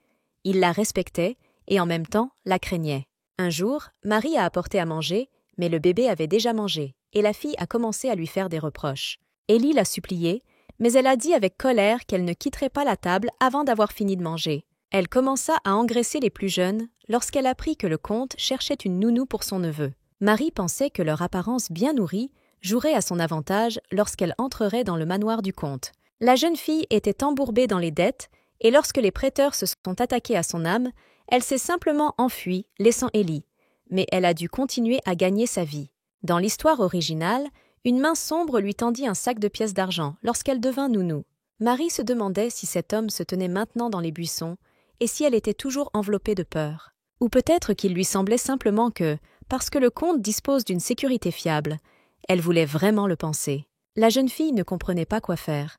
Ils la respectaient et en même temps la craignaient. Un jour, Marie a apporté à manger, mais le bébé avait déjà mangé, et la fille a commencé à lui faire des reproches. Élie l'a suppliée, mais elle a dit avec colère qu'elle ne quitterait pas la table avant d'avoir fini de manger. Elle commença à engraisser les plus jeunes lorsqu'elle apprit que le comte cherchait une nounou pour son neveu. Marie pensait que leur apparence bien nourrie jouerait à son avantage lorsqu'elle entrerait dans le manoir du comte. La jeune fille était embourbée dans les dettes, et lorsque les prêteurs se sont attaqués à son âme, elle s'est simplement enfuie, laissant Élie. Mais elle a dû continuer à gagner sa vie. Dans l'histoire originale, une main sombre lui tendit un sac de pièces d'argent lorsqu'elle devint nounou. Marie se demandait si cet homme se tenait maintenant dans les buissons et si elle était toujours enveloppée de peur. Ou peut-être qu'il lui semblait simplement que, parce que le comte dispose d'une sécurité fiable, elle voulait vraiment le penser. La jeune fille ne comprenait pas quoi faire.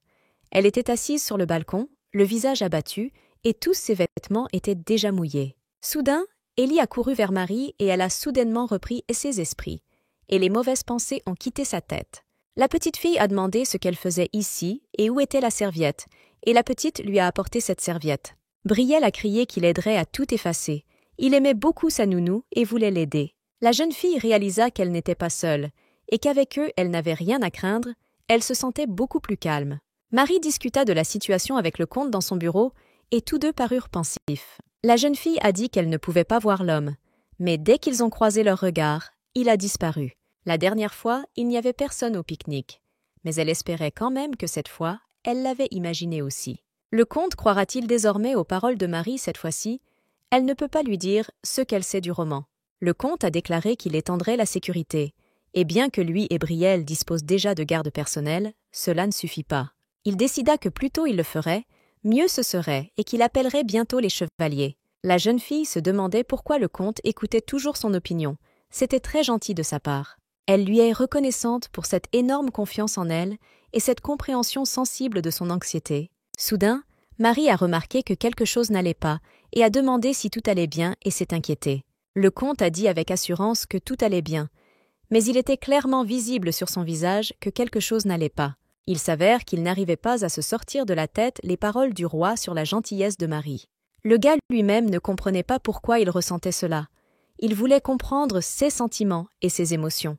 Elle était assise sur le balcon, le visage abattu, et tous ses vêtements étaient déjà mouillés. Soudain, Élie a couru vers Marie et elle a soudainement repris ses esprits. Et les mauvaises pensées ont quitté sa tête. La petite fille a demandé ce qu'elle faisait ici et où était la serviette, et la petite lui a apporté cette serviette. Brielle a crié qu'il aiderait à tout effacer. Il aimait beaucoup sa nounou et voulait l'aider. La jeune fille réalisa qu'elle n'était pas seule, et qu'avec eux elle n'avait rien à craindre, elle se sentait beaucoup plus calme. Marie discuta de la situation avec le comte dans son bureau, et tous deux parurent pensifs. La jeune fille a dit qu'elle ne pouvait pas voir l'homme, mais dès qu'ils ont croisé leurs regards, il a disparu. La dernière fois, il n'y avait personne au pique-nique, mais elle espérait quand même que cette fois, elle l'avait imaginé aussi. Le comte croira-t-il désormais aux paroles de Marie cette fois-ci? Elle ne peut pas lui dire ce qu'elle sait du roman. Le comte a déclaré qu'il étendrait la sécurité, et bien que lui et Brielle disposent déjà de gardes personnels, cela ne suffit pas. Il décida que plus tôt il le ferait, mieux ce serait et qu'il appellerait bientôt les chevaliers. La jeune fille se demandait pourquoi le comte écoutait toujours son opinion. C'était très gentil de sa part. Elle lui est reconnaissante pour cette énorme confiance en elle et cette compréhension sensible de son anxiété. Soudain, Marie a remarqué que quelque chose n'allait pas et a demandé si tout allait bien et s'est inquiétée. Le comte a dit avec assurance que tout allait bien, mais il était clairement visible sur son visage que quelque chose n'allait pas. Il s'avère qu'il n'arrivait pas à se sortir de la tête les paroles du roi sur la gentillesse de Marie. Le gars lui-même ne comprenait pas pourquoi il ressentait cela. Il voulait comprendre ses sentiments et ses émotions.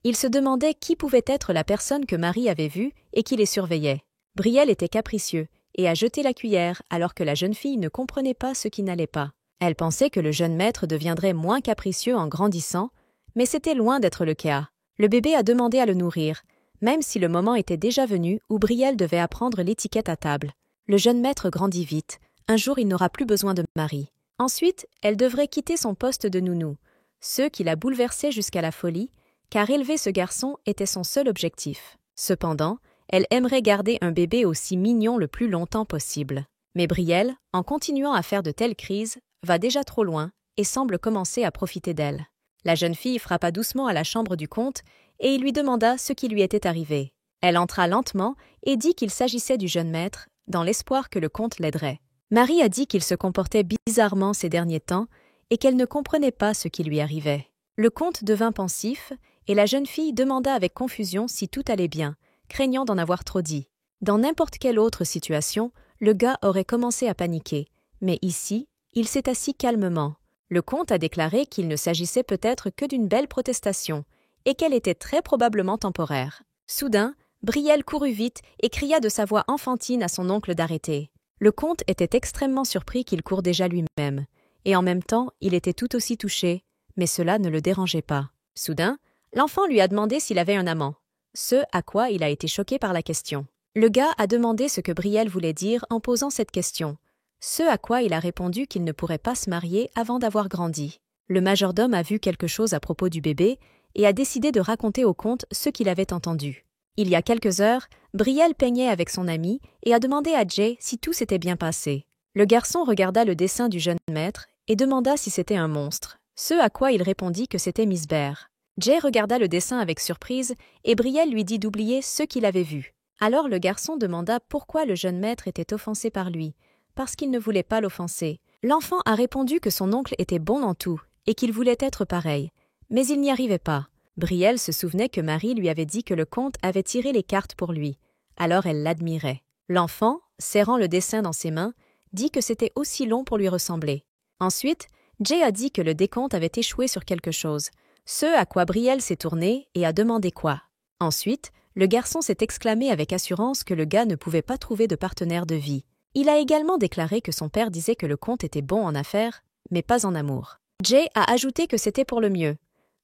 Il se demandait qui pouvait être la personne que Marie avait vue et qui les surveillait. Brielle était capricieux et a jeté la cuillère alors que la jeune fille ne comprenait pas ce qui n'allait pas. Elle pensait que le jeune maître deviendrait moins capricieux en grandissant, mais c'était loin d'être le cas. Le bébé a demandé à le nourrir, même si le moment était déjà venu où Brielle devait apprendre l'étiquette à table. Le jeune maître grandit vite. Un jour, il n'aura plus besoin de Marie. Ensuite, elle devrait quitter son poste de nounou, ce qui la bouleversait jusqu'à la folie, car élever ce garçon était son seul objectif. Cependant, elle aimerait garder un bébé aussi mignon le plus longtemps possible. Mais Brielle, en continuant à faire de telles crises, va déjà trop loin et semble commencer à profiter d'elle. La jeune fille frappa doucement à la chambre du comte et il lui demanda ce qui lui était arrivé. Elle entra lentement et dit qu'il s'agissait du jeune maître, dans l'espoir que le comte l'aiderait. Marie a dit qu'il se comportait bizarrement ces derniers temps et qu'elle ne comprenait pas ce qui lui arrivait. Le comte devint pensif et la jeune fille demanda avec confusion si tout allait bien, craignant d'en avoir trop dit. Dans n'importe quelle autre situation, le gars aurait commencé à paniquer, mais ici, il s'est assis calmement. Le comte a déclaré qu'il ne s'agissait peut-être que d'une belle protestation et qu'elle était très probablement temporaire. Soudain, Brielle courut vite et cria de sa voix enfantine à son oncle d'arrêter. Le comte était extrêmement surpris qu'il court déjà lui-même, et en même temps, il était tout aussi touché, mais cela ne le dérangeait pas. Soudain, l'enfant lui a demandé s'il avait un amant, ce à quoi il a été choqué par la question. Le gars a demandé ce que Brielle voulait dire en posant cette question, ce à quoi il a répondu qu'il ne pourrait pas se marier avant d'avoir grandi. Le majordome a vu quelque chose à propos du bébé et a décidé de raconter au comte ce qu'il avait entendu. Il y a quelques heures, Brielle peignait avec son ami et a demandé à Jay si tout s'était bien passé. Le garçon regarda le dessin du jeune maître et demanda si c'était un monstre, ce à quoi il répondit que c'était Miss Bear. Jay regarda le dessin avec surprise et Brielle lui dit d'oublier ce qu'il avait vu. Alors le garçon demanda pourquoi le jeune maître était offensé par lui, parce qu'il ne voulait pas l'offenser. L'enfant a répondu que son oncle était bon dans tout et qu'il voulait être pareil, mais il n'y arrivait pas. Brielle se souvenait que Marie lui avait dit que le comte avait tiré les cartes pour lui, alors elle l'admirait. L'enfant, serrant le dessin dans ses mains, dit que c'était aussi long pour lui ressembler. Ensuite, Jay a dit que le décompte avait échoué sur quelque chose, ce à quoi Brielle s'est tourné et a demandé quoi. Ensuite, le garçon s'est exclamé avec assurance que le gars ne pouvait pas trouver de partenaire de vie. Il a également déclaré que son père disait que le comte était bon en affaires, mais pas en amour. Jay a ajouté que c'était pour le mieux,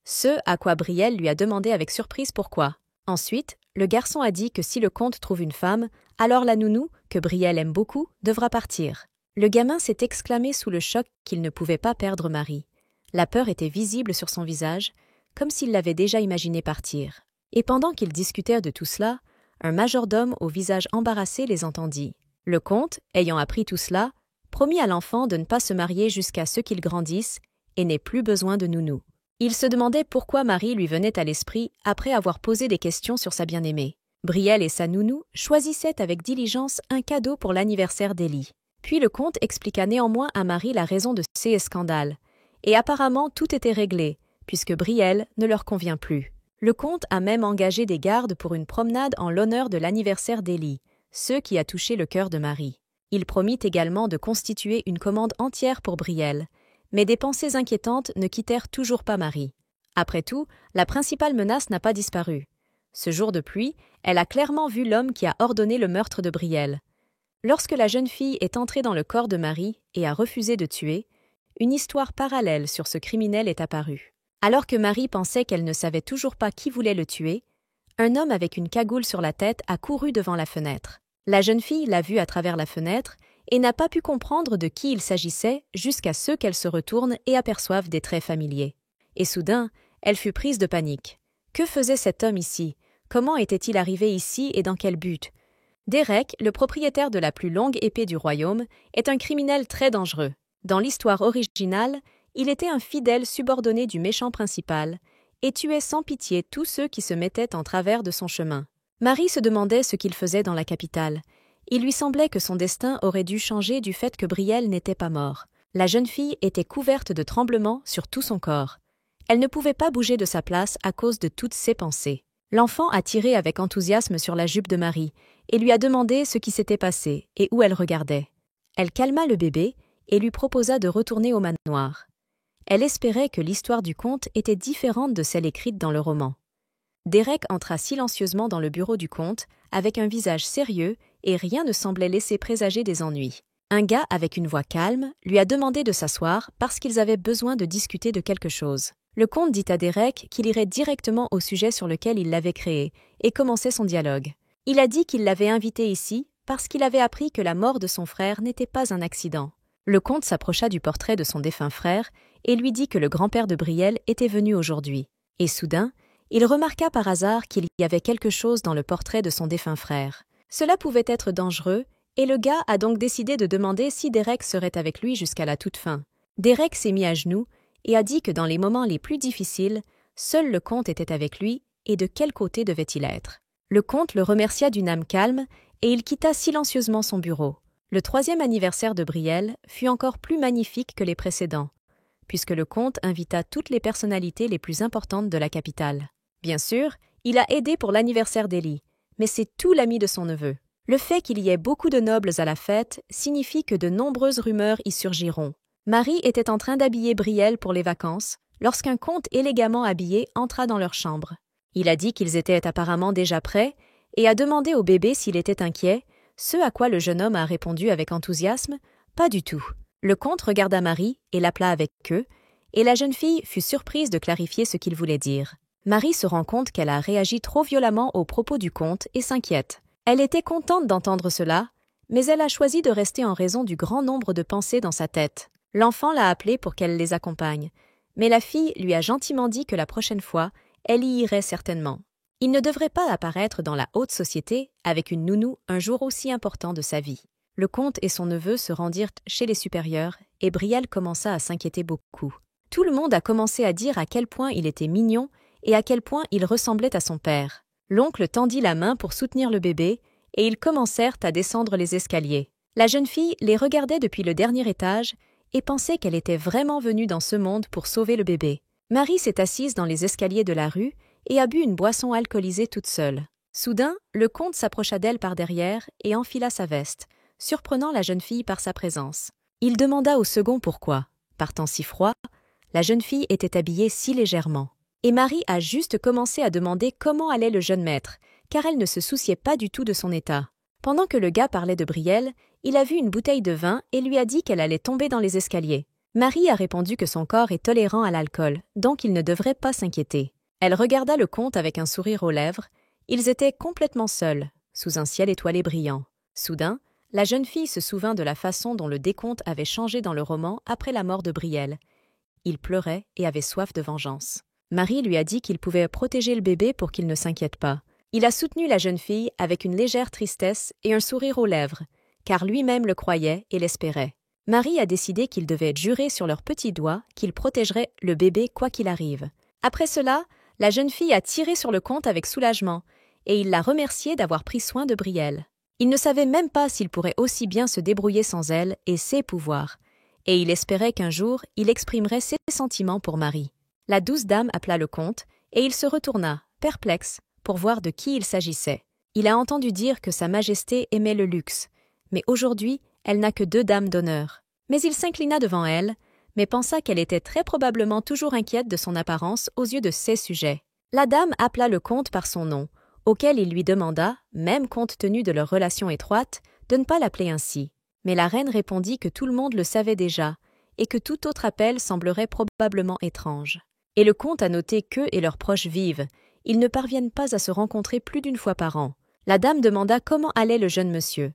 ce à quoi Brielle lui a demandé avec surprise pourquoi. Ensuite, le garçon a dit que si le comte trouve une femme, alors la nounou, que Brielle aime beaucoup, devra partir. Le gamin s'est exclamé sous le choc qu'il ne pouvait pas perdre Marie. La peur était visible sur son visage, comme s'il l'avait déjà imaginé partir. Et pendant qu'ils discutèrent de tout cela, un majordome au visage embarrassé les entendit. Le comte, ayant appris tout cela, promit à l'enfant de ne pas se marier jusqu'à ce qu'il grandisse et n'ait plus besoin de nounou. Il se demandait pourquoi Marie lui venait à l'esprit après avoir posé des questions sur sa bien-aimée. Brielle et sa nounou choisissaient avec diligence un cadeau pour l'anniversaire d'Élie. Puis le comte expliqua néanmoins à Marie la raison de ces scandales. Et apparemment tout était réglé, puisque Brielle ne leur convient plus. Le comte a même engagé des gardes pour une promenade en l'honneur de l'anniversaire d'Élie, ce qui a touché le cœur de Marie. Il promit également de constituer une commande entière pour Brielle, mais des pensées inquiétantes ne quittèrent toujours pas Marie. Après tout, la principale menace n'a pas disparu. Ce jour de pluie, elle a clairement vu l'homme qui a ordonné le meurtre de Brielle. Lorsque la jeune fille est entrée dans le corps de Marie et a refusé de tuer, une histoire parallèle sur ce criminel est apparue. Alors que Marie pensait qu'elle ne savait toujours pas qui voulait le tuer, un homme avec une cagoule sur la tête a couru devant la fenêtre. La jeune fille l'a vu à travers la fenêtre et n'a pas pu comprendre de qui il s'agissait jusqu'à ce qu'elle se retourne et aperçoive des traits familiers. Et soudain, elle fut prise de panique. Que faisait cet homme ici? Comment était-il arrivé ici et dans quel but? Derek, le propriétaire de la plus longue épée du royaume, est un criminel très dangereux. Dans l'histoire originale, il était un fidèle subordonné du méchant principal et tuait sans pitié tous ceux qui se mettaient en travers de son chemin. Marie se demandait ce qu'il faisait dans la capitale. Il lui semblait que son destin aurait dû changer du fait que Brielle n'était pas mort. La jeune fille était couverte de tremblements sur tout son corps. Elle ne pouvait pas bouger de sa place à cause de toutes ses pensées. L'enfant a tiré avec enthousiasme sur la jupe de Marie et lui a demandé ce qui s'était passé et où elle regardait. Elle calma le bébé et lui proposa de retourner au manoir. Elle espérait que l'histoire du conte était différente de celle écrite dans le roman. Derek entra silencieusement dans le bureau du comte avec un visage sérieux et rien ne semblait laisser présager des ennuis. Un gars avec une voix calme lui a demandé de s'asseoir parce qu'ils avaient besoin de discuter de quelque chose. Le comte dit à Derek qu'il irait directement au sujet sur lequel il l'avait créé et commençait son dialogue. Il a dit qu'il l'avait invité ici parce qu'il avait appris que la mort de son frère n'était pas un accident. Le comte s'approcha du portrait de son défunt frère et lui dit que le grand-père de Brielle était venu aujourd'hui. Et soudain, il remarqua par hasard qu'il y avait quelque chose dans le portrait de son défunt frère. Cela pouvait être dangereux, et le gars a donc décidé de demander si Derek serait avec lui jusqu'à la toute fin. Derek s'est mis à genoux et a dit que dans les moments les plus difficiles, seul le comte était avec lui, et de quel côté devait-il être. Le comte le remercia d'une âme calme, et il quitta silencieusement son bureau. Le 3e anniversaire de Brielle fut encore plus magnifique que les précédents, puisque le comte invita toutes les personnalités les plus importantes de la capitale. Bien sûr, il a aidé pour l'anniversaire d'Élie, mais c'est tout l'ami de son neveu. Le fait qu'il y ait beaucoup de nobles à la fête signifie que de nombreuses rumeurs y surgiront. Marie était en train d'habiller Brielle pour les vacances, lorsqu'un comte élégamment habillé entra dans leur chambre. Il a dit qu'ils étaient apparemment déjà prêts, et a demandé au bébé s'il était inquiet, ce à quoi le jeune homme a répondu avec enthousiasme « Pas du tout ». Le comte regarda Marie et l'appela avec eux, et la jeune fille fut surprise de clarifier ce qu'il voulait dire. Marie se rend compte qu'elle a réagi trop violemment aux propos du comte et s'inquiète. Elle était contente d'entendre cela, mais elle a choisi de rester en raison du grand nombre de pensées dans sa tête. L'enfant l'a appelée pour qu'elle les accompagne, mais la fille lui a gentiment dit que la prochaine fois, elle y irait certainement. Il ne devrait pas apparaître dans la haute société avec une nounou un jour aussi important de sa vie. Le comte et son neveu se rendirent chez les supérieurs et Brielle commença à s'inquiéter beaucoup. Tout le monde a commencé à dire à quel point il était mignon et à quel point il ressemblait à son père. L'oncle tendit la main pour soutenir le bébé et ils commencèrent à descendre les escaliers. La jeune fille les regardait depuis le dernier étage et pensait qu'elle était vraiment venue dans ce monde pour sauver le bébé. Marie s'est assise dans les escaliers de la rue et a bu une boisson alcoolisée toute seule. Soudain, le comte s'approcha d'elle par derrière et enfila sa veste, surprenant la jeune fille par sa présence. Il demanda au second pourquoi, par temps si froid, la jeune fille était habillée si légèrement. Et Marie a juste commencé à demander comment allait le jeune maître, car elle ne se souciait pas du tout de son état. Pendant que le gars parlait de Brielle, il a vu une bouteille de vin et lui a dit qu'elle allait tomber dans les escaliers. Marie a répondu que son corps est tolérant à l'alcool, donc il ne devrait pas s'inquiéter. Elle regarda le comte avec un sourire aux lèvres. Ils étaient complètement seuls, sous un ciel étoilé brillant. Soudain, la jeune fille se souvint de la façon dont le décompte avait changé dans le roman après la mort de Brielle. Il pleurait et avait soif de vengeance. Marie lui a dit qu'il pouvait protéger le bébé pour qu'il ne s'inquiète pas. Il a soutenu la jeune fille avec une légère tristesse et un sourire aux lèvres, car lui-même le croyait et l'espérait. Marie a décidé qu'ils devaient jurer sur leurs petits doigts qu'ils protégeraient le bébé quoi qu'il arrive. Après cela, la jeune fille a tiré sur le comte avec soulagement, et il l'a remercié d'avoir pris soin de Brielle. Il ne savait même pas s'il pourrait aussi bien se débrouiller sans elle et ses pouvoirs, et il espérait qu'un jour, il exprimerait ses sentiments pour Marie. La douce dame appela le comte, et il se retourna, perplexe, pour voir de qui il s'agissait. Il a entendu dire que Sa Majesté aimait le luxe, mais aujourd'hui, elle n'a que 2 dames d'honneur. Mais il s'inclina devant elle, mais pensa qu'elle était très probablement toujours inquiète de son apparence aux yeux de ses sujets. La dame appela le comte par son nom, auquel il lui demanda, même compte tenu de leur relation étroite, de ne pas l'appeler ainsi. Mais la reine répondit que tout le monde le savait déjà, et que tout autre appel semblerait probablement étrange. Et le comte a noté qu'eux et leurs proches vivent. Ils ne parviennent pas à se rencontrer plus d'une fois par an. La dame demanda comment allait le jeune monsieur.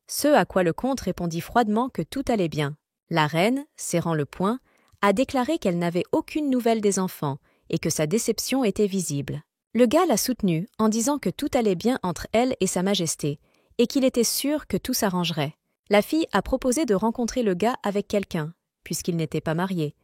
Ce à quoi le comte répondit froidement que tout allait bien. La reine, serrant le poing, a déclaré qu'elle n'avait aucune nouvelle des enfants et que sa déception était visible. Le gars l'a soutenue en disant que tout allait bien entre elle et Sa Majesté et qu'il était sûr que tout s'arrangerait. La fille a proposé de rencontrer le gars avec quelqu'un, puisqu'il n'était pas marié.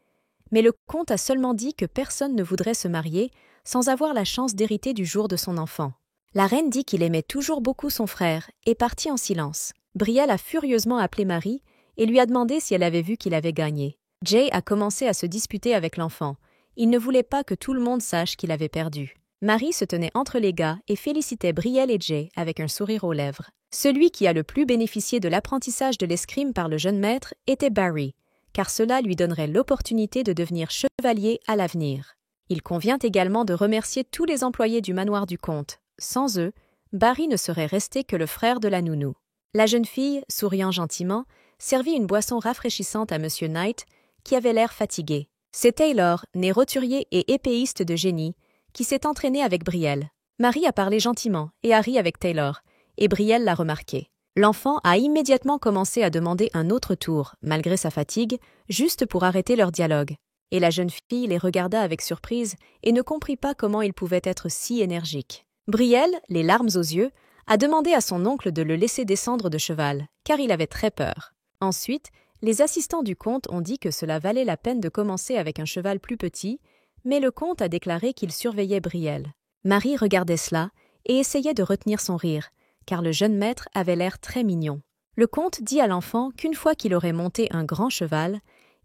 Mais le comte a seulement dit que personne ne voudrait se marier sans avoir la chance d'hériter du jour de son enfant. La reine dit qu'il aimait toujours beaucoup son frère et partit en silence. Brielle a furieusement appelé Marie et lui a demandé si elle avait vu qu'il avait gagné. Jay a commencé à se disputer avec l'enfant. Il ne voulait pas que tout le monde sache qu'il avait perdu. Marie se tenait entre les gars et félicitait Brielle et Jay avec un sourire aux lèvres. Celui qui a le plus bénéficié de l'apprentissage de l'escrime par le jeune maître était Barry, car cela lui donnerait l'opportunité de devenir chevalier à l'avenir. Il convient également de remercier tous les employés du manoir du comte. Sans eux, Barry ne serait resté que le frère de la nounou. La jeune fille, souriant gentiment, servit une boisson rafraîchissante à M. Knight, qui avait l'air fatigué. C'est Taylor, né roturier et épéiste de génie, qui s'est entraîné avec Brielle. Marie a parlé gentiment et a ri avec Taylor, et Brielle l'a remarqué. L'enfant a immédiatement commencé à demander un autre tour, malgré sa fatigue, juste pour arrêter leur dialogue. Et la jeune fille les regarda avec surprise et ne comprit pas comment ils pouvaient être si énergiques. Brielle, les larmes aux yeux, a demandé à son oncle de le laisser descendre de cheval, car il avait très peur. Ensuite, les assistants du comte ont dit que cela valait la peine de commencer avec un cheval plus petit, mais le comte a déclaré qu'il surveillait Brielle. Marie regardait cela et essayait de retenir son rire, car le jeune maître avait l'air très mignon. Le comte dit à l'enfant qu'une fois qu'il aurait monté un grand cheval,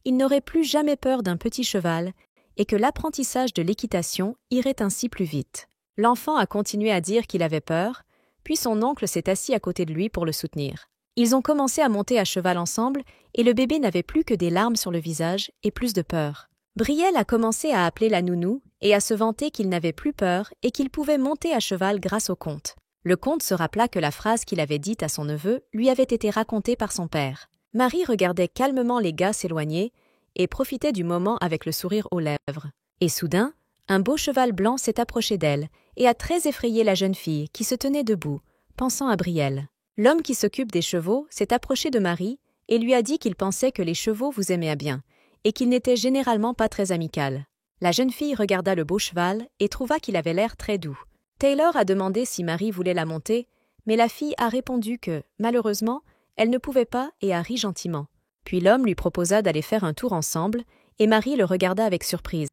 il n'aurait plus jamais peur d'un petit cheval et que l'apprentissage de l'équitation irait ainsi plus vite. L'enfant a continué à dire qu'il avait peur, puis son oncle s'est assis à côté de lui pour le soutenir. Ils ont commencé à monter à cheval ensemble et le bébé n'avait plus que des larmes sur le visage et plus de peur. Brielle a commencé à appeler la nounou et à se vanter qu'il n'avait plus peur et qu'il pouvait monter à cheval grâce au comte. Le comte se rappela que la phrase qu'il avait dite à son neveu lui avait été racontée par son père. Marie regardait calmement les gars s'éloigner et profitait du moment avec le sourire aux lèvres. Et soudain, un beau cheval blanc s'est approché d'elle et a très effrayé la jeune fille qui se tenait debout, pensant à Brielle. L'homme qui s'occupe des chevaux s'est approché de Marie et lui a dit qu'il pensait que les chevaux vous aimaient bien et qu'il n'était généralement pas très amical. La jeune fille regarda le beau cheval et trouva qu'il avait l'air très doux. Taylor a demandé si Marie voulait la monter, mais la fille a répondu que, malheureusement, elle ne pouvait pas et a ri gentiment. Puis l'homme lui proposa d'aller faire un tour ensemble et Marie le regarda avec surprise.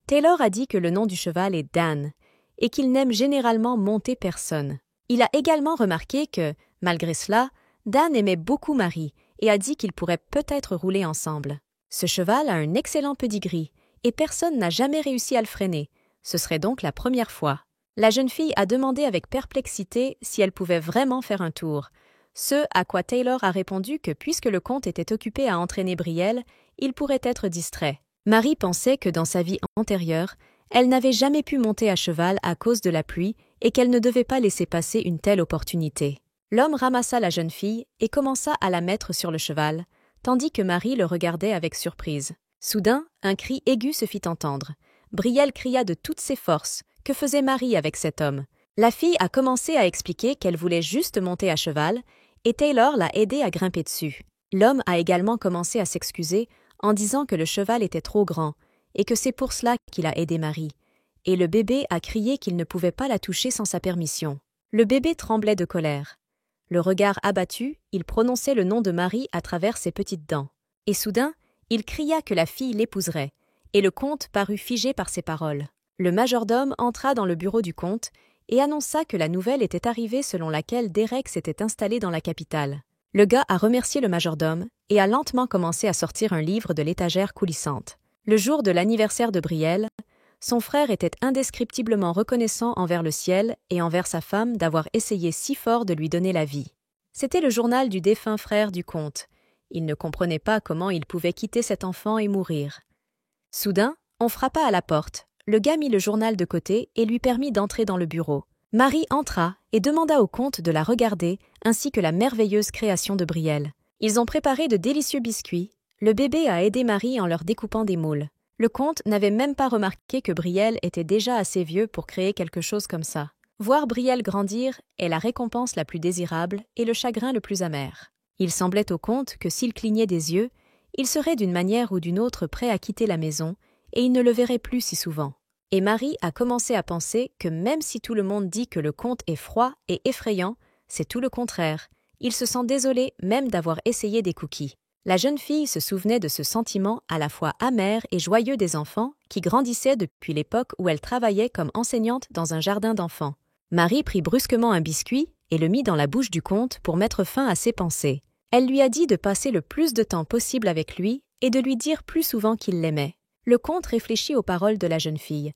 Taylor a dit que le nom du cheval est Dan et qu'il n'aime généralement monter personne. Il a également remarqué que, malgré cela, Dan aimait beaucoup Marie et a dit qu'ils pourraient peut-être rouler ensemble. Ce cheval a un excellent pedigree, et personne n'a jamais réussi à le freiner. Ce serait donc la première fois. La jeune fille a demandé avec perplexité si elle pouvait vraiment faire un tour. Ce à quoi Taylor a répondu que puisque le comte était occupé à entraîner Brielle, il pourrait être distrait. Marie pensait que dans sa vie antérieure, elle n'avait jamais pu monter à cheval à cause de la pluie et qu'elle ne devait pas laisser passer une telle opportunité. L'homme ramassa la jeune fille et commença à la mettre sur le cheval, tandis que Marie le regardait avec surprise. Soudain, un cri aigu se fit entendre. Brielle cria de toutes ses forces. Que faisait Marie avec cet homme? La fille a commencé à expliquer qu'elle voulait juste monter à cheval, et Taylor l'a aidée à grimper dessus. L'homme a également commencé à s'excuser en disant que le cheval était trop grand, et que c'est pour cela qu'il a aidé Marie. Et le bébé a crié qu'il ne pouvait pas la toucher sans sa permission. Le bébé tremblait de colère. Le regard abattu, il prononçait le nom de Marie à travers ses petites dents. Et soudain, il cria que la fille l'épouserait, et le comte parut figé par ces paroles. Le majordome entra dans le bureau du comte et annonça que la nouvelle était arrivée selon laquelle Derek s'était installé dans la capitale. Le gars a remercié le majordome et a lentement commencé à sortir un livre de l'étagère coulissante. Le jour de l'anniversaire de Brielle, son frère était indescriptiblement reconnaissant envers le ciel et envers sa femme d'avoir essayé si fort de lui donner la vie. C'était le journal du défunt frère du comte. Il ne comprenait pas comment il pouvait quitter cet enfant et mourir. Soudain, on frappa à la porte. Le gars mit le journal de côté et lui permit d'entrer dans le bureau. Marie entra et demanda au comte de la regarder, ainsi que la merveilleuse création de Brielle. Ils ont préparé de délicieux biscuits. Le bébé a aidé Marie en leur découpant des moules. Le comte n'avait même pas remarqué que Brielle était déjà assez vieux pour créer quelque chose comme ça. Voir Brielle grandir est la récompense la plus désirable et le chagrin le plus amer. Il semblait au comte que s'il clignait des yeux, il serait d'une manière ou d'une autre prêt à quitter la maison, et il ne le verrait plus si souvent. Et Marie a commencé à penser que même si tout le monde dit que le comte est froid et effrayant, c'est tout le contraire. Il se sent désolé même d'avoir essayé des cookies. La jeune fille se souvenait de ce sentiment à la fois amer et joyeux des enfants qui grandissaient depuis l'époque où elle travaillait comme enseignante dans un jardin d'enfants. Marie prit brusquement un biscuit et le mit dans la bouche du comte pour mettre fin à ses pensées. Elle lui a dit de passer le plus de temps possible avec lui et de lui dire plus souvent qu'il l'aimait. Le comte réfléchit aux paroles de la jeune fille,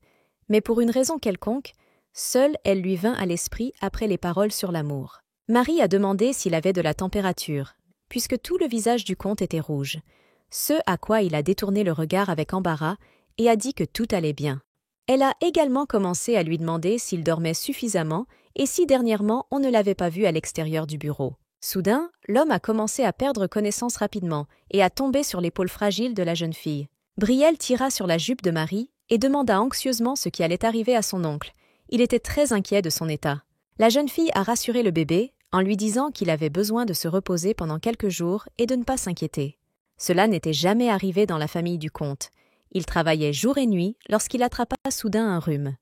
mais pour une raison quelconque, seule elle lui vint à l'esprit après les paroles sur l'amour. Marie a demandé s'il avait de la température, puisque tout le visage du comte était rouge, ce à quoi il a détourné le regard avec embarras et a dit que tout allait bien. Elle a également commencé à lui demander s'il dormait suffisamment et si dernièrement on ne l'avait pas vu à l'extérieur du bureau. Soudain, l'homme a commencé à perdre connaissance rapidement et à tomber sur l'épaule fragile de la jeune fille. Brielle tira sur la jupe de Marie et demanda anxieusement ce qui allait arriver à son oncle. Il était très inquiet de son état. La jeune fille a rassuré le bébé en lui disant qu'il avait besoin de se reposer pendant quelques jours et de ne pas s'inquiéter. Cela n'était jamais arrivé dans la famille du comte. Il travaillait jour et nuit lorsqu'il attrapa soudain un rhume.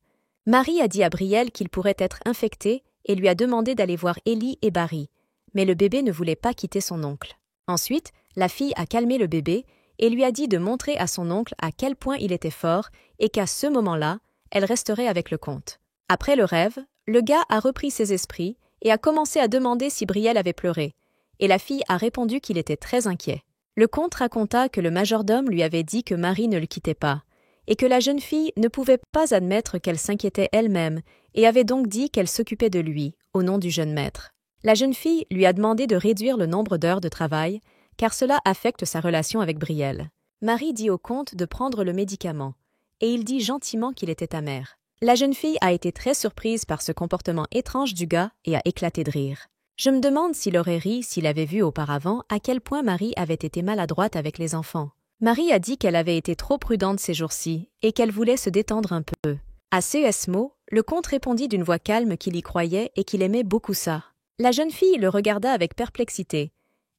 Marie a dit à Brielle qu'il pourrait être infecté et lui a demandé d'aller voir Ellie et Barry, mais le bébé ne voulait pas quitter son oncle. Ensuite, la fille a calmé le bébé et lui a dit de montrer à son oncle à quel point il était fort et qu'à ce moment-là, elle resterait avec le comte. Après le rêve, le gars a repris ses esprits et a commencé à demander si Brielle avait pleuré, et la fille a répondu qu'il était très inquiet. Le comte raconta que le majordome lui avait dit que Marie ne le quittait pas, et que la jeune fille ne pouvait pas admettre qu'elle s'inquiétait elle-même et avait donc dit qu'elle s'occupait de lui, au nom du jeune maître. La jeune fille lui a demandé de réduire le nombre d'heures de travail, car cela affecte sa relation avec Brielle. Marie dit au comte de prendre le médicament, et il dit gentiment qu'il était amer. La jeune fille a été très surprise par ce comportement étrange du gars et a éclaté de rire. Je me demande s'il aurait ri s'il avait vu auparavant à quel point Marie avait été maladroite avec les enfants. Marie a dit qu'elle avait été trop prudente ces jours-ci et qu'elle voulait se détendre un peu. À ces mots, le comte répondit d'une voix calme qu'il y croyait et qu'il aimait beaucoup ça. La jeune fille le regarda avec perplexité.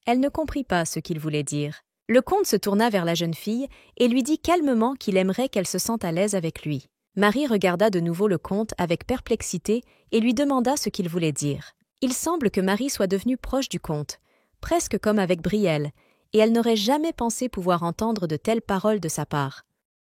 Elle ne comprit pas ce qu'il voulait dire. Le comte se tourna vers la jeune fille et lui dit calmement qu'il aimerait qu'elle se sente à l'aise avec lui. Marie regarda de nouveau le comte avec perplexité et lui demanda ce qu'il voulait dire. Il semble que Marie soit devenue proche du comte, presque comme avec Brielle, et elle n'aurait jamais pensé pouvoir entendre de telles paroles de sa part.